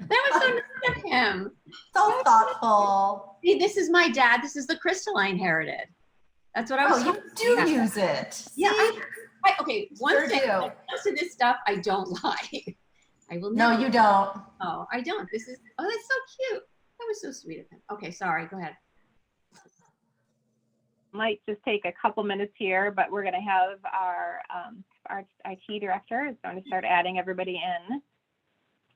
that was so nice of him. So thoughtful. See, this is my dad. This is the crystal I inherited. That's what I was. Oh, you do use it. Yeah. Okay. One Sure thing. do. When it comes to this stuff, I don't lie. I will. No, never. you don't. Oh, I don't. This is. Oh, that's so cute. That was so sweet of him. Okay, sorry. Go ahead. Might just take a couple minutes here, but we're going to have our IT director is going to start adding everybody in.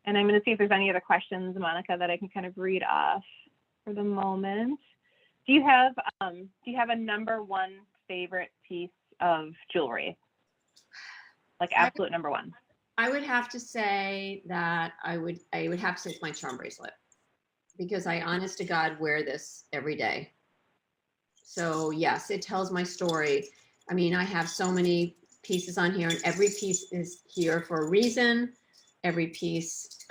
And I'm going to see if there's any other questions, Monica, that I can kind of read off for the moment. Do you have a number one favorite piece of jewelry? Like absolute number one? I would have to say that I would have to say it's my charm bracelet, because I honest to God wear this every day. So yes, it tells my story. I mean, I have so many pieces on here, and every piece is here for a reason. Every piece,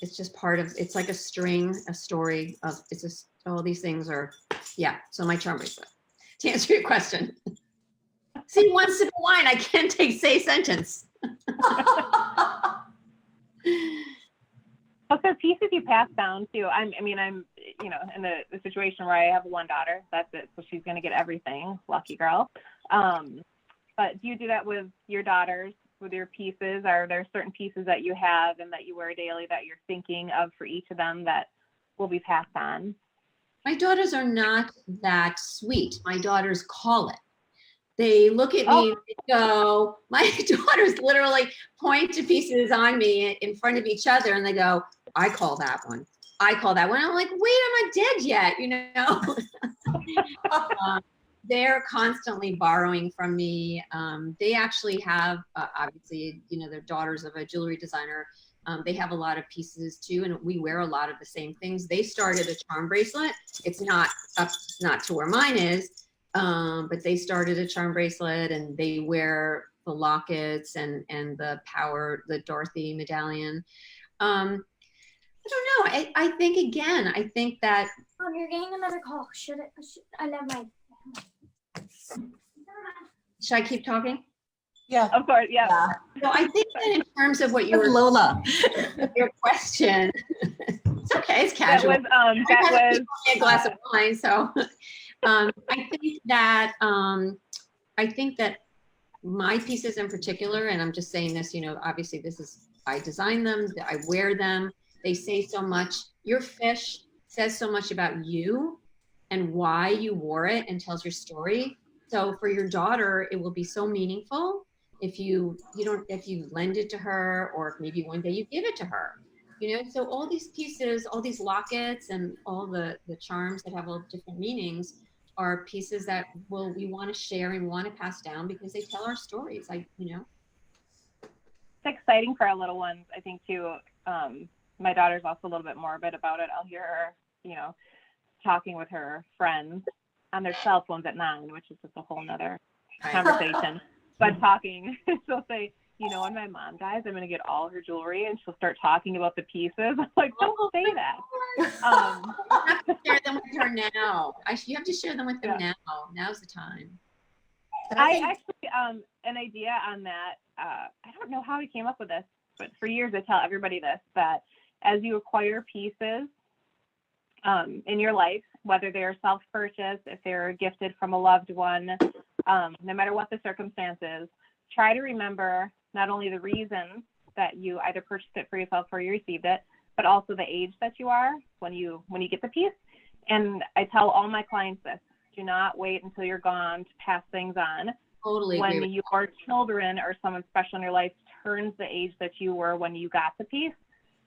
it's just part of, it's like a string, a story of, it's just, all these things are, yeah. So my charm bracelet, to answer your question. See, one sip of wine, I can't say sentence. Well, so pieces you pass down too. I'm in the situation where I have one daughter. That's it. So she's going to get everything. Lucky girl. But do you do that with your daughters, with your pieces? Are there certain pieces that you have and that you wear daily that you're thinking of for each of them that will be passed on? My daughters are not that sweet. My daughters call it. They look at me and they go, my daughters literally point to pieces on me in front of each other and they go, I call that one. I call that one. I'm like, wait, I'm not dead yet, you know? They're constantly borrowing from me. They actually have, obviously, you know, they're daughters of a jewelry designer. They have a lot of pieces too, and we wear a lot of the same things. They started a charm bracelet. It's not to where mine is, but they started a charm bracelet, and they wear the lockets and the Dorothy medallion. I don't know. I think again, I think that. Mom, you're getting another call. I love my. Should I keep talking? Yeah. Of course, yeah. So I think that in terms of what you were Lola. your question, it's okay. It's casual. That was a glass of wine. So I think that my pieces in particular, and I'm just saying this, you know, obviously I design them, I wear them. They say so much. Your fish says so much about you and why you wore it and tells your story. So for your daughter, it will be so meaningful if you lend it to her, or if maybe one day you give it to her, you know. So all these pieces, all these lockets and all the charms that have all different meanings are pieces that we want to share and want to pass down because they tell our stories. You know. It's exciting for our little ones, I think too. My daughter's also a little bit morbid about it. I'll hear her, you know, talking with her friends on their cell phones at 9, which is just a whole nother conversation. But talking, she'll say, you know, when my mom dies, I'm going to get all her jewelry, and she'll start talking about the pieces. I'm like, don't say that. You have to share them with her now. You have to share them with them now. Now's the time. I actually, an idea on that, I don't know how we came up with this, but for years I tell everybody this, that as you acquire pieces in your life, whether they're self-purchased, if they're gifted from a loved one, no matter what the circumstances, try to remember not only the reason that you either purchased it for yourself or you received it, but also the age that you are when you get the piece. And I tell all my clients this: do not wait until you're gone to pass things on. Totally. When your children or someone special in your life turns the age that you were when you got the piece,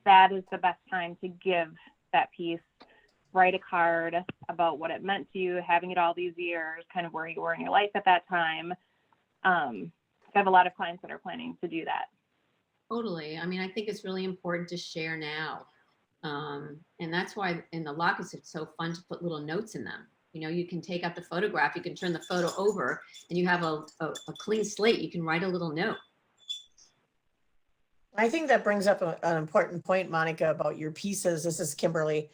that is the best time to give that piece. Write a card about what it meant to you, having it all these years, kind of where you were in your life at that time. I have a lot of clients that are planning to do that. Totally. I mean, I think it's really important to share now. And that's why in the lockets, it's so fun to put little notes in them. You know, you can take out the photograph, you can turn the photo over, and you have a clean slate. You can write a little note. I think that brings up an important point, Monica, about your pieces. This is Kimberly.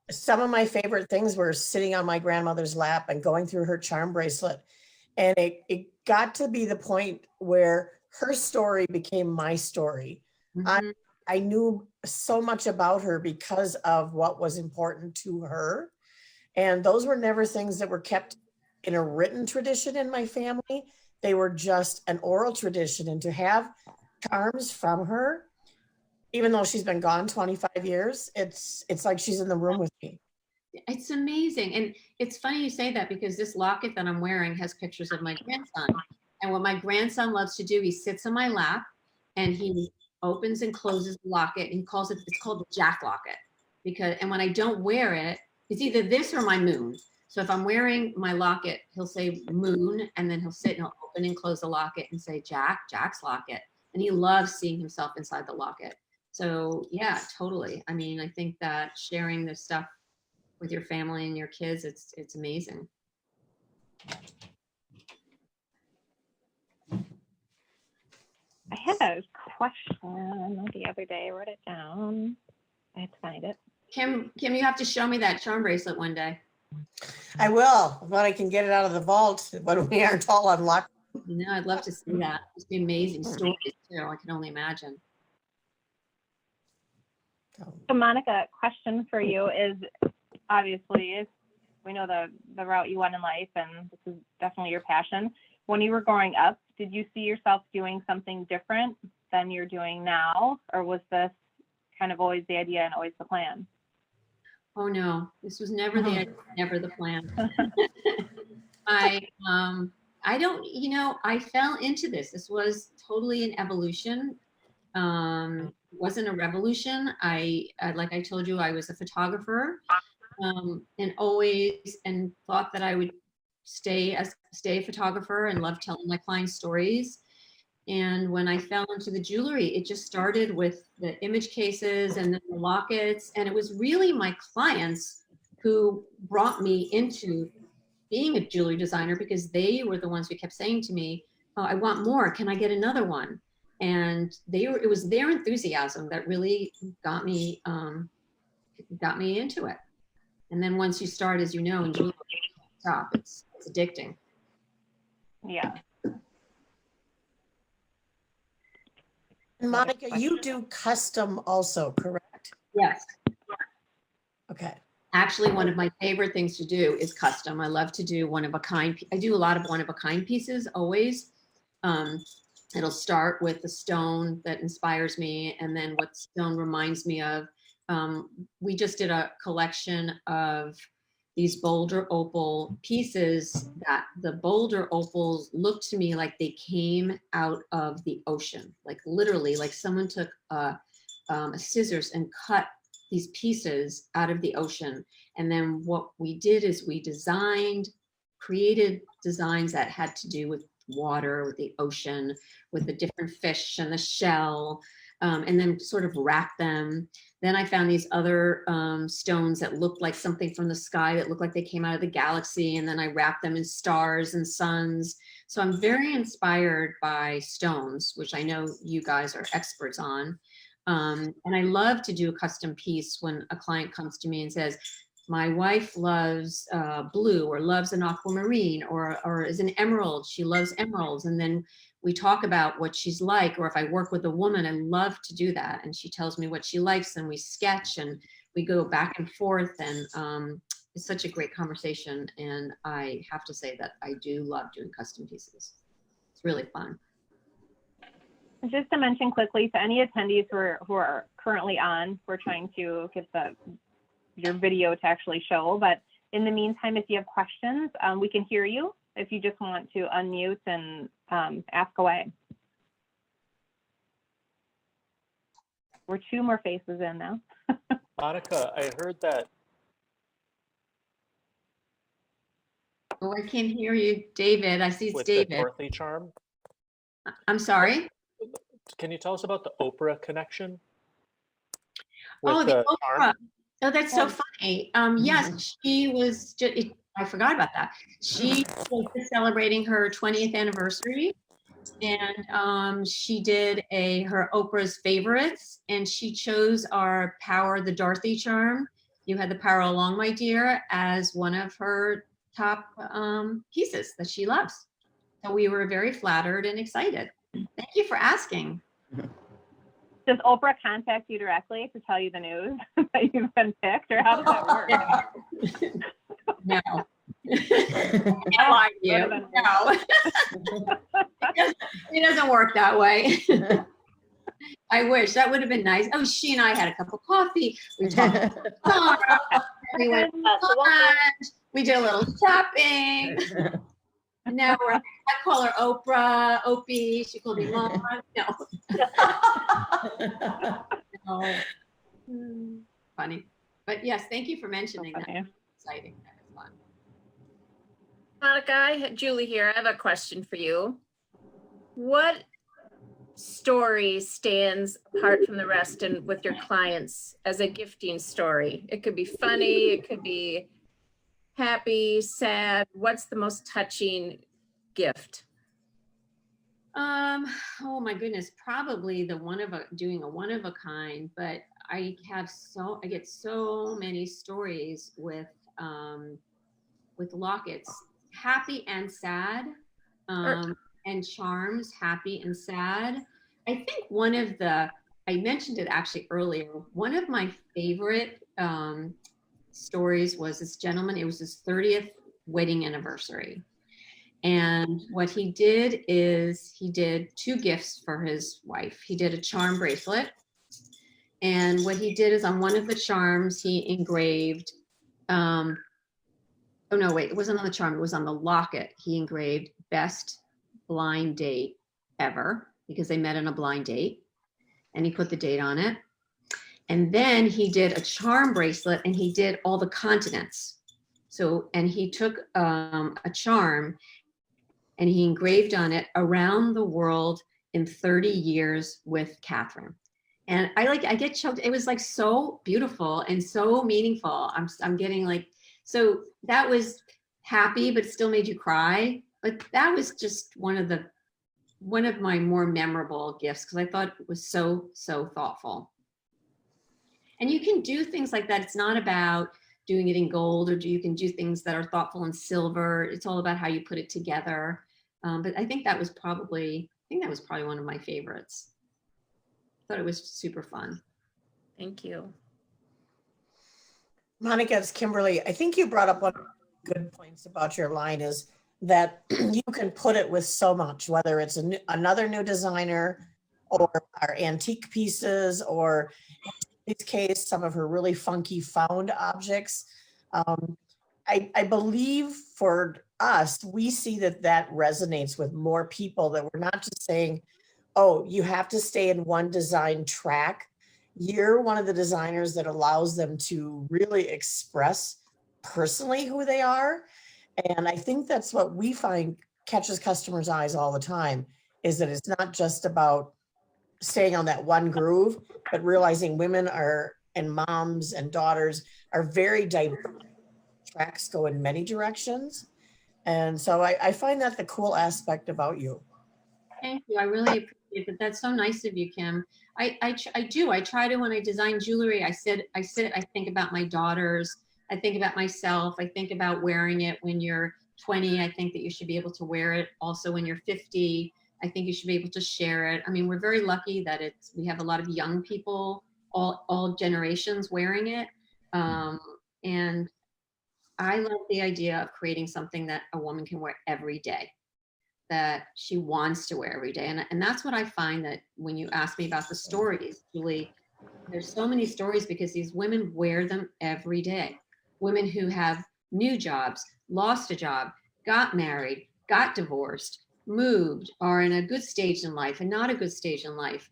Some of my favorite things were sitting on my grandmother's lap and going through her charm bracelet. And it got to be the point where her story became my story. Mm-hmm. I knew so much about her because of what was important to her. And those were never things that were kept in a written tradition in my family. They were just an oral tradition. And to have charms from her, even though she's been gone 25 years, it's like she's in the room with me. It's amazing. And it's funny you say that, because this locket that I'm wearing has pictures of my grandson. And what my grandson loves to do, he sits on my lap and he opens and closes the locket, and it's called the Jack locket. And when I don't wear it, it's either this or my moon. So if I'm wearing my locket, he'll say moon, and then he'll sit and he'll open and close the locket and say Jack's locket. And he loves seeing himself inside the locket. So yeah, totally. I mean, I think that sharing this stuff with your family and your kids, it's amazing. I had a question the other day. I wrote it down. I had to find it. Kim, you have to show me that charm bracelet one day. I will, when I can get it out of the vault when we aren't all unlocked. You know, I'd love to see that. It'd be amazing stories too. I can only imagine. So Monica, question for you is, obviously, we know the route you went in life, and this is definitely your passion. When you were growing up, did you see yourself doing something different than you're doing now? Or was this kind of always the idea and always the plan? Oh no, this was never the idea, never the plan. I don't, you know, I fell into this. This was totally an evolution. It wasn't a revolution. Like I told you, I was a photographer, and always thought that I would stay a photographer and love telling my clients stories. And when I fell into the jewelry, it just started with the image cases and then the lockets. And it was really my clients who brought me into being a jewelry designer, because they were the ones who kept saying to me, oh, I want more. Can I get another one? And it was their enthusiasm that really got me into it. And then once you start, as you know, in jewelry, stop. It's addicting. Yeah. Monica, you do custom also, correct? Yes. Okay. Actually, one of my favorite things to do is custom. I love to do one of a kind. I do a lot of one of a kind pieces always. It'll start with the stone that inspires me, and then what stone reminds me of. We just did a collection of these Boulder Opal pieces that the Boulder Opals looked to me like they came out of the ocean, like literally, like someone took scissors and cut these pieces out of the ocean. And then what we did is we created designs that had to do with water, with the ocean, with the different fish and the shell, and then sort of wrapped them. Then I found these other stones that looked like something from the sky, that looked like they came out of the galaxy. And then I wrapped them in stars and suns. So I'm very inspired by stones, which I know you guys are experts on. And I love to do a custom piece when a client comes to me and says, my wife loves blue, or loves an aquamarine, or is an emerald. She loves emeralds. And then we talk about what she's like, or if I work with a woman, I love to do that. And she tells me what she likes, and we sketch and we go back and forth. And it's such a great conversation. And I have to say that I do love doing custom pieces. It's really fun. Just to mention quickly to any attendees who are currently on, we're trying to get your video to actually show, but in the meantime, if you have questions, we can hear you if you just want to unmute and ask away. We're 2 more faces in now. Monica, I heard that. Oh, I can't hear you, David. I see it's With David. the Dorothy charm. I'm sorry. Can you tell us about the Oprah connection? Oh, the Oprah. charm? Oh, that's so funny. Yes, she was. I forgot about that. She was celebrating her 20th anniversary, and she did her Oprah's favorites, and she chose our Power the Dorothy charm. You had the power along, my dear, as one of her top pieces that she loves. So we were very flattered and excited. Thank you for asking. Does Oprah contact you directly to tell you the news that you've been picked, or how does that work? No. I lied to you. No. It doesn't work that way. I wish. That would have been nice. Oh, she and I had a cup of coffee. We talked. We went to lunch. We did a little shopping. Now I call her Oprah, Opie. She called me Mom. No. Funny. But yes, thank you for mentioning that. Exciting. That was fun. Monica, Julie here. I have a question for you. What story stands apart from the rest and with your clients as a gifting story? It could be funny, it could be happy, sad. What's the most touching gift? Oh my goodness, probably doing a one of a kind, but I get so many stories with with lockets, happy and sad, and charms, happy and sad. I think one of the, I mentioned it actually earlier, one of my favorite stories was this gentleman, it was his 30th wedding anniversary. And what he did is he did 2 gifts for his wife. He did a charm bracelet. And what he did is on one of the charms, he engraved, oh no, wait, it wasn't on the charm, it was on the locket. He engraved best blind date ever, because they met on a blind date. And he put the date on it. And then he did a charm bracelet and he did all the continents. So, and he took a charm and he engraved on it around the world in 30 years with Catherine. And I get choked. It was like so beautiful and so meaningful. I'm getting like, so that was happy, but still made you cry. But that was just one of my more memorable gifts, because I thought it was so thoughtful. And you can do things like that. It's not about doing it in gold, or you can do things that are thoughtful in silver. It's all about how you put it together. But I think that was probably one of my favorites. I thought it was super fun. Thank you. Monica, it's Kimberly. I think you brought up one of the good points about your line is that you can put it with so much, whether it's another new designer or our antique pieces, or in this case, some of her really funky found objects. I believe for us, we see that resonates with more people, that we're not just saying, oh, you have to stay in one design track. You're one of the designers that allows them to really express personally who they are. And I think that's what we find catches customers' eyes all the time, is that it's not just about staying on that one groove, but realizing women are, and moms and daughters are very diverse. Tracks go in many directions. And so I find that the cool aspect about you. Thank you. I really appreciate that. That's so nice of you, Kim. I do. I try to, when I design jewelry, I think about my daughters. I think about myself. I think about wearing it when you're 20. I think that you should be able to wear it also when you're 50. I think you should be able to share it. I mean, we're very lucky that we have a lot of young people, all generations wearing it. And I love the idea of creating something that a woman can wear every day, that she wants to wear every day. And that's what I find, that when you ask me about the stories, Julie, there's so many stories because these women wear them every day. Women who have new jobs, lost a job, got married, got divorced, moved, are in a good stage in life and not a good stage in life,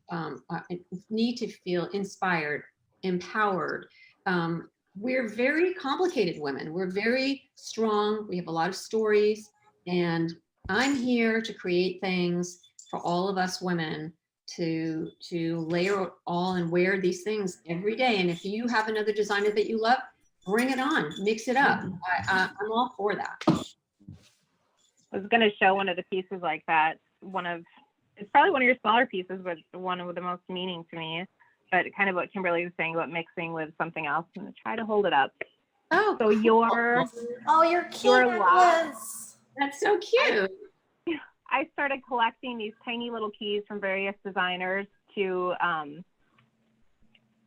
need to feel inspired, empowered. We're very complicated women. We're very strong. We have a lot of stories, and I'm here to create things for all of us women to layer it all and wear these things every day. And if you have another designer that you love, bring it on, mix it up. I'm all for that. I was going to show one of the pieces like that. It's probably one of your smaller pieces, but one with the most meaning to me. But kind of what Kimberly was saying about mixing with something else. I'm going to try to hold it up. Oh, so your key necklace. That's so cute. I started collecting these tiny little keys from various designers to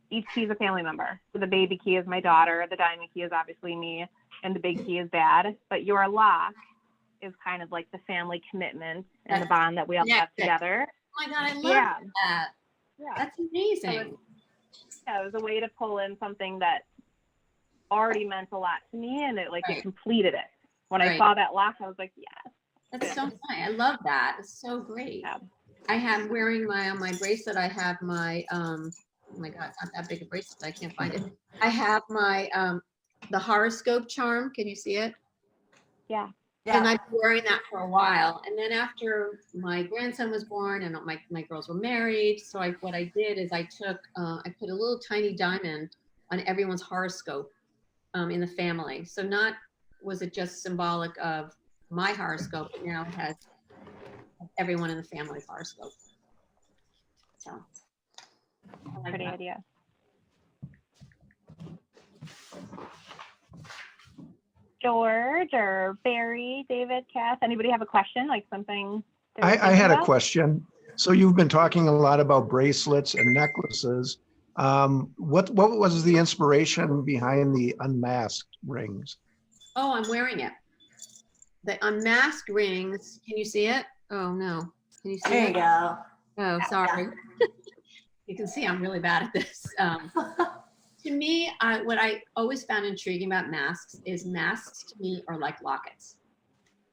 each key is a family member. So the baby key is my daughter, the diamond key is obviously me, and the big key is dad. But your lock is kind of like the family commitment and the bond that we all have together. Oh my God, I love that. Yeah. That's amazing. It was a way to pull in something that already meant a lot to me, and it completed it. When I saw that lock, I was like, yes. That's so fun. I love that. It's so great. Yeah. I have wearing on my bracelet, I have my, oh my God, it's not that big a bracelet. I can't find it. I have my, the Horoscope Charm. Can you see it? Yeah. And I've been wearing that for a while. And then after my grandson was born and my girls were married, so what I did is I put a little tiny diamond on everyone's horoscope in the family. So not was it just symbolic of my horoscope, but now it has everyone in the family's horoscope. So I like pretty that. idea. George or Barry, David, Kath, anybody have a question, like something? they're I thinking had a about? question. So you've been talking a lot about bracelets and necklaces. What was the inspiration behind the unmasked rings? Oh, I'm wearing it. The unmasked rings. Can you see it? Oh no. Can you see There you it? go. Oh, sorry. You can see I'm really bad at this. To me, what I always found intriguing about masks is masks to me are like lockets.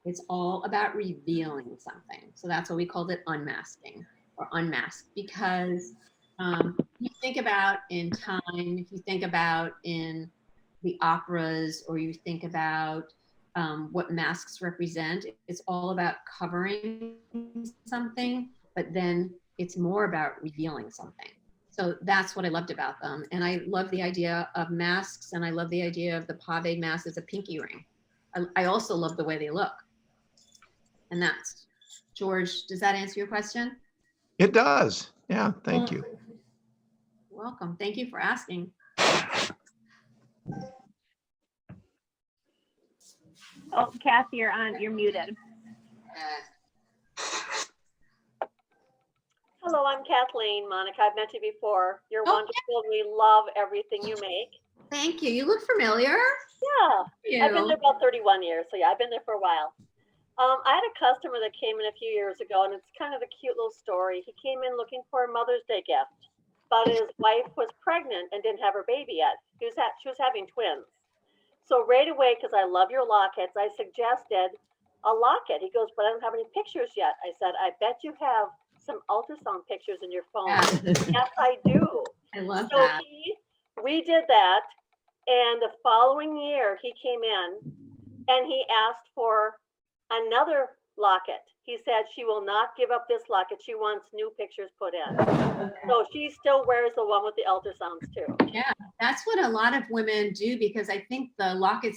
It's all about revealing something. So that's why we called it unmasking or unmasked, because you think about in time, if you think about in the operas, or you think about what masks represent, it's all about covering something, but then it's more about revealing something. So that's what I loved about them. And I love the idea of masks, and I love the idea of the pave mask as a pinky ring. I also love the way they look. And that's, George, does that answer your question? It does. Yeah, thank you. You're welcome. Thank you for asking. Oh, Kathy, you're muted. Hello, I'm Kathleen. Monica, I've met you before. You're Oh, wonderful. We love everything you make. Thank you. You look familiar. Yeah, I've been there about 31 years, so yeah, I've been there for a while. I had a customer that came in a few years ago, and it's kind of a cute little story. He came in looking for a Mother's Day gift, but his wife was pregnant and didn't have her baby yet. She was having twins. So right away, because I love your lockets, I suggested a locket. He goes, but I don't have any pictures yet. I said, I bet you have some ultrasound pictures in your phone. Yeah. Yes, I do. I love So that. we did that, and the following year he came in and he asked for another locket. He said she will not give up this locket. She wants new pictures put in. So she still wears the one with the ultrasounds too. Yeah, that's what a lot of women do, because I think the locket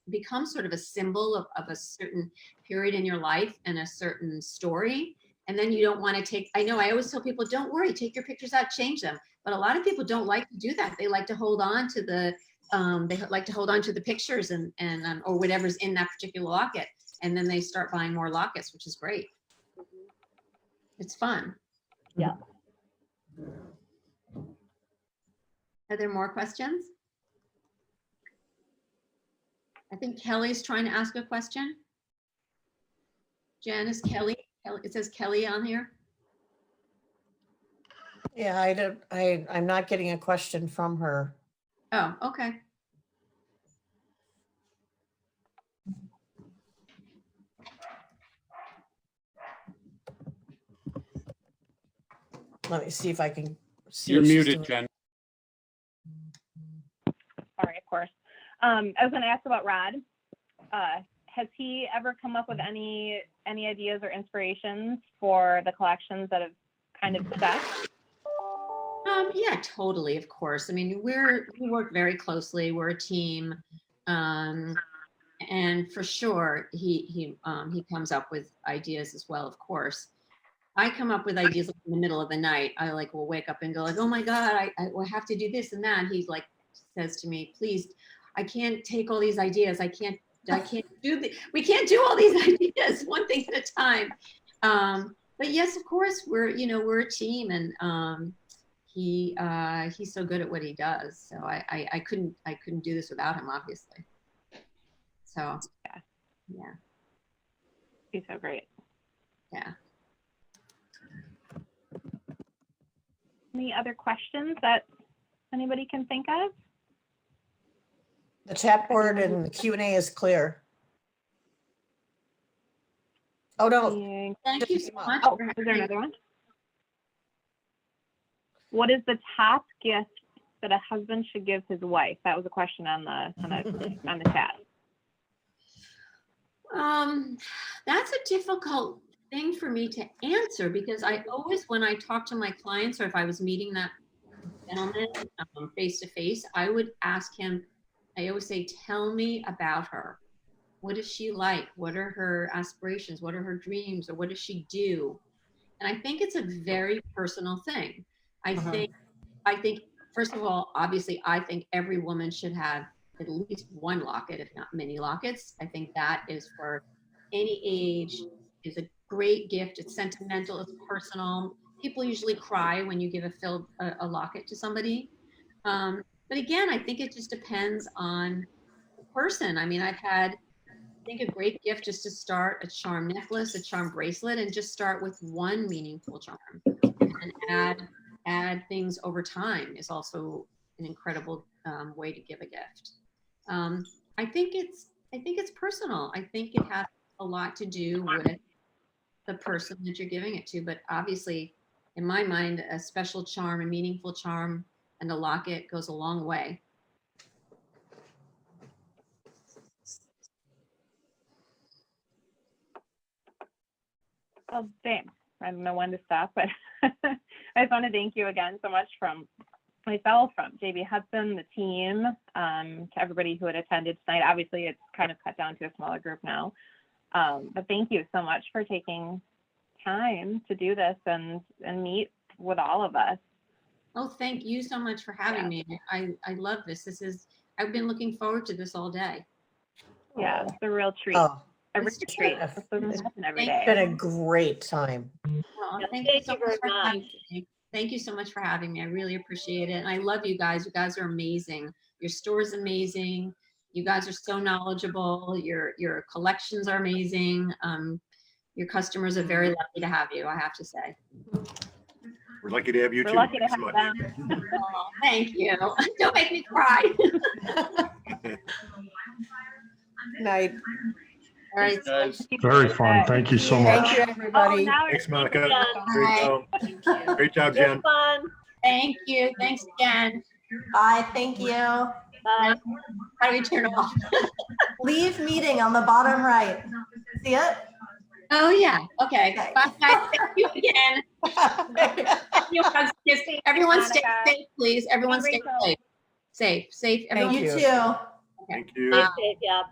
becomes sort of a symbol of a certain period in your life and a certain story. And then you don't want to take, I know I always tell people, don't worry, take your pictures out, change them. But a lot of people don't like to do that. They like to hold on to the pictures and or whatever's in that particular locket. And then they start buying more lockets, which is great. It's fun. Yeah. Are there more questions? I think Kelly's trying to ask a question. Jen, is Kelly? It says Kelly on here. Yeah, I'm not getting a question from her. Oh, okay. Let me see if I can see. You're if she's muted, doing- Jen. Sorry, of course. I was going to ask about Rod. Has he ever come up with any ideas or inspirations for the collections that have kind of stuck? Yeah, totally. Of course. I mean, we work very closely. We're a team, and for sure, he comes up with ideas as well. Of course, I come up with ideas in the middle of the night. I will wake up and go like, oh my God, I will have to do this and that. And he's like, says to me, please, I can't take all these ideas. I can't do we can't do all these ideas one thing at a time. But yes, of course, we're a team, and he's so good at what he does. So I couldn't do this without him, obviously. So yeah. He's so great. Yeah. Any other questions that anybody can think of? The chat board and the Q&A is clear. Oh, no. Thank you so much. Oh, is there another one? What is the top gift that a husband should give his wife? That was a question on the chat. That's a difficult thing for me to answer, because I always, when I talk to my clients, or if I was meeting that gentleman face to face, I would ask him, I always say, tell me about her. What is she like? What are her aspirations? What are her dreams? Or what does she do? And I think it's a very personal thing. I think, first of all, obviously, I think every woman should have at least one locket, if not many lockets. I think that is for any age, is a great gift. It's sentimental, it's personal. People usually cry when you give a locket to somebody. But again, I think it just depends on the person. I mean, I've had, I think, a great gift just to start a charm necklace, a charm bracelet, and just start with one meaningful charm, and add things over time is also an incredible way to give a gift. I think it's personal. I think it has a lot to do with the person that you're giving it to. But obviously, in my mind, a special charm, a meaningful charm, and a locket goes a long way. Well, thanks. I don't know when to stop, but I just want to thank you again so much from myself, from JB Hudson, the team, to everybody who had attended tonight. Obviously, it's kind of cut down to a smaller group now. But thank you so much for taking time to do this and meet with all of us. Oh, thank you so much for having me. I love this. I've been looking forward to this all day. Yeah, it's a real treat. Oh, A real treat. it's Every day. been a great time. Oh, Yeah, thank thank you so you very much for much. having me. Thank you so much for having me. I really appreciate it. And I love you guys. You guys are amazing. Your store is amazing. You guys are so knowledgeable. Your collections are amazing. Your customers are very lucky to have you, I have to say. We're lucky to have you We're too. lucky to Thanks so have much. them. Oh, thank you. Don't make me cry. Night. All right. Thanks, guys. Very fun. Thank you so much. Thank you, everybody. now Thanks, we're- Monica. Yeah. Great job. Bye. Great job, It was Jen. fun. Thank you. Thanks again. Bye, thank you. Bye. How do we turn off? Leave meeting on the bottom right. See it? Oh, yeah. Okay. Okay. Bye. Thank you again. Everyone stay Monica. safe, please. Everyone stay Rachel. safe. Safe. Thank Everyone. You you. too. Thank you. Stay safe, yeah.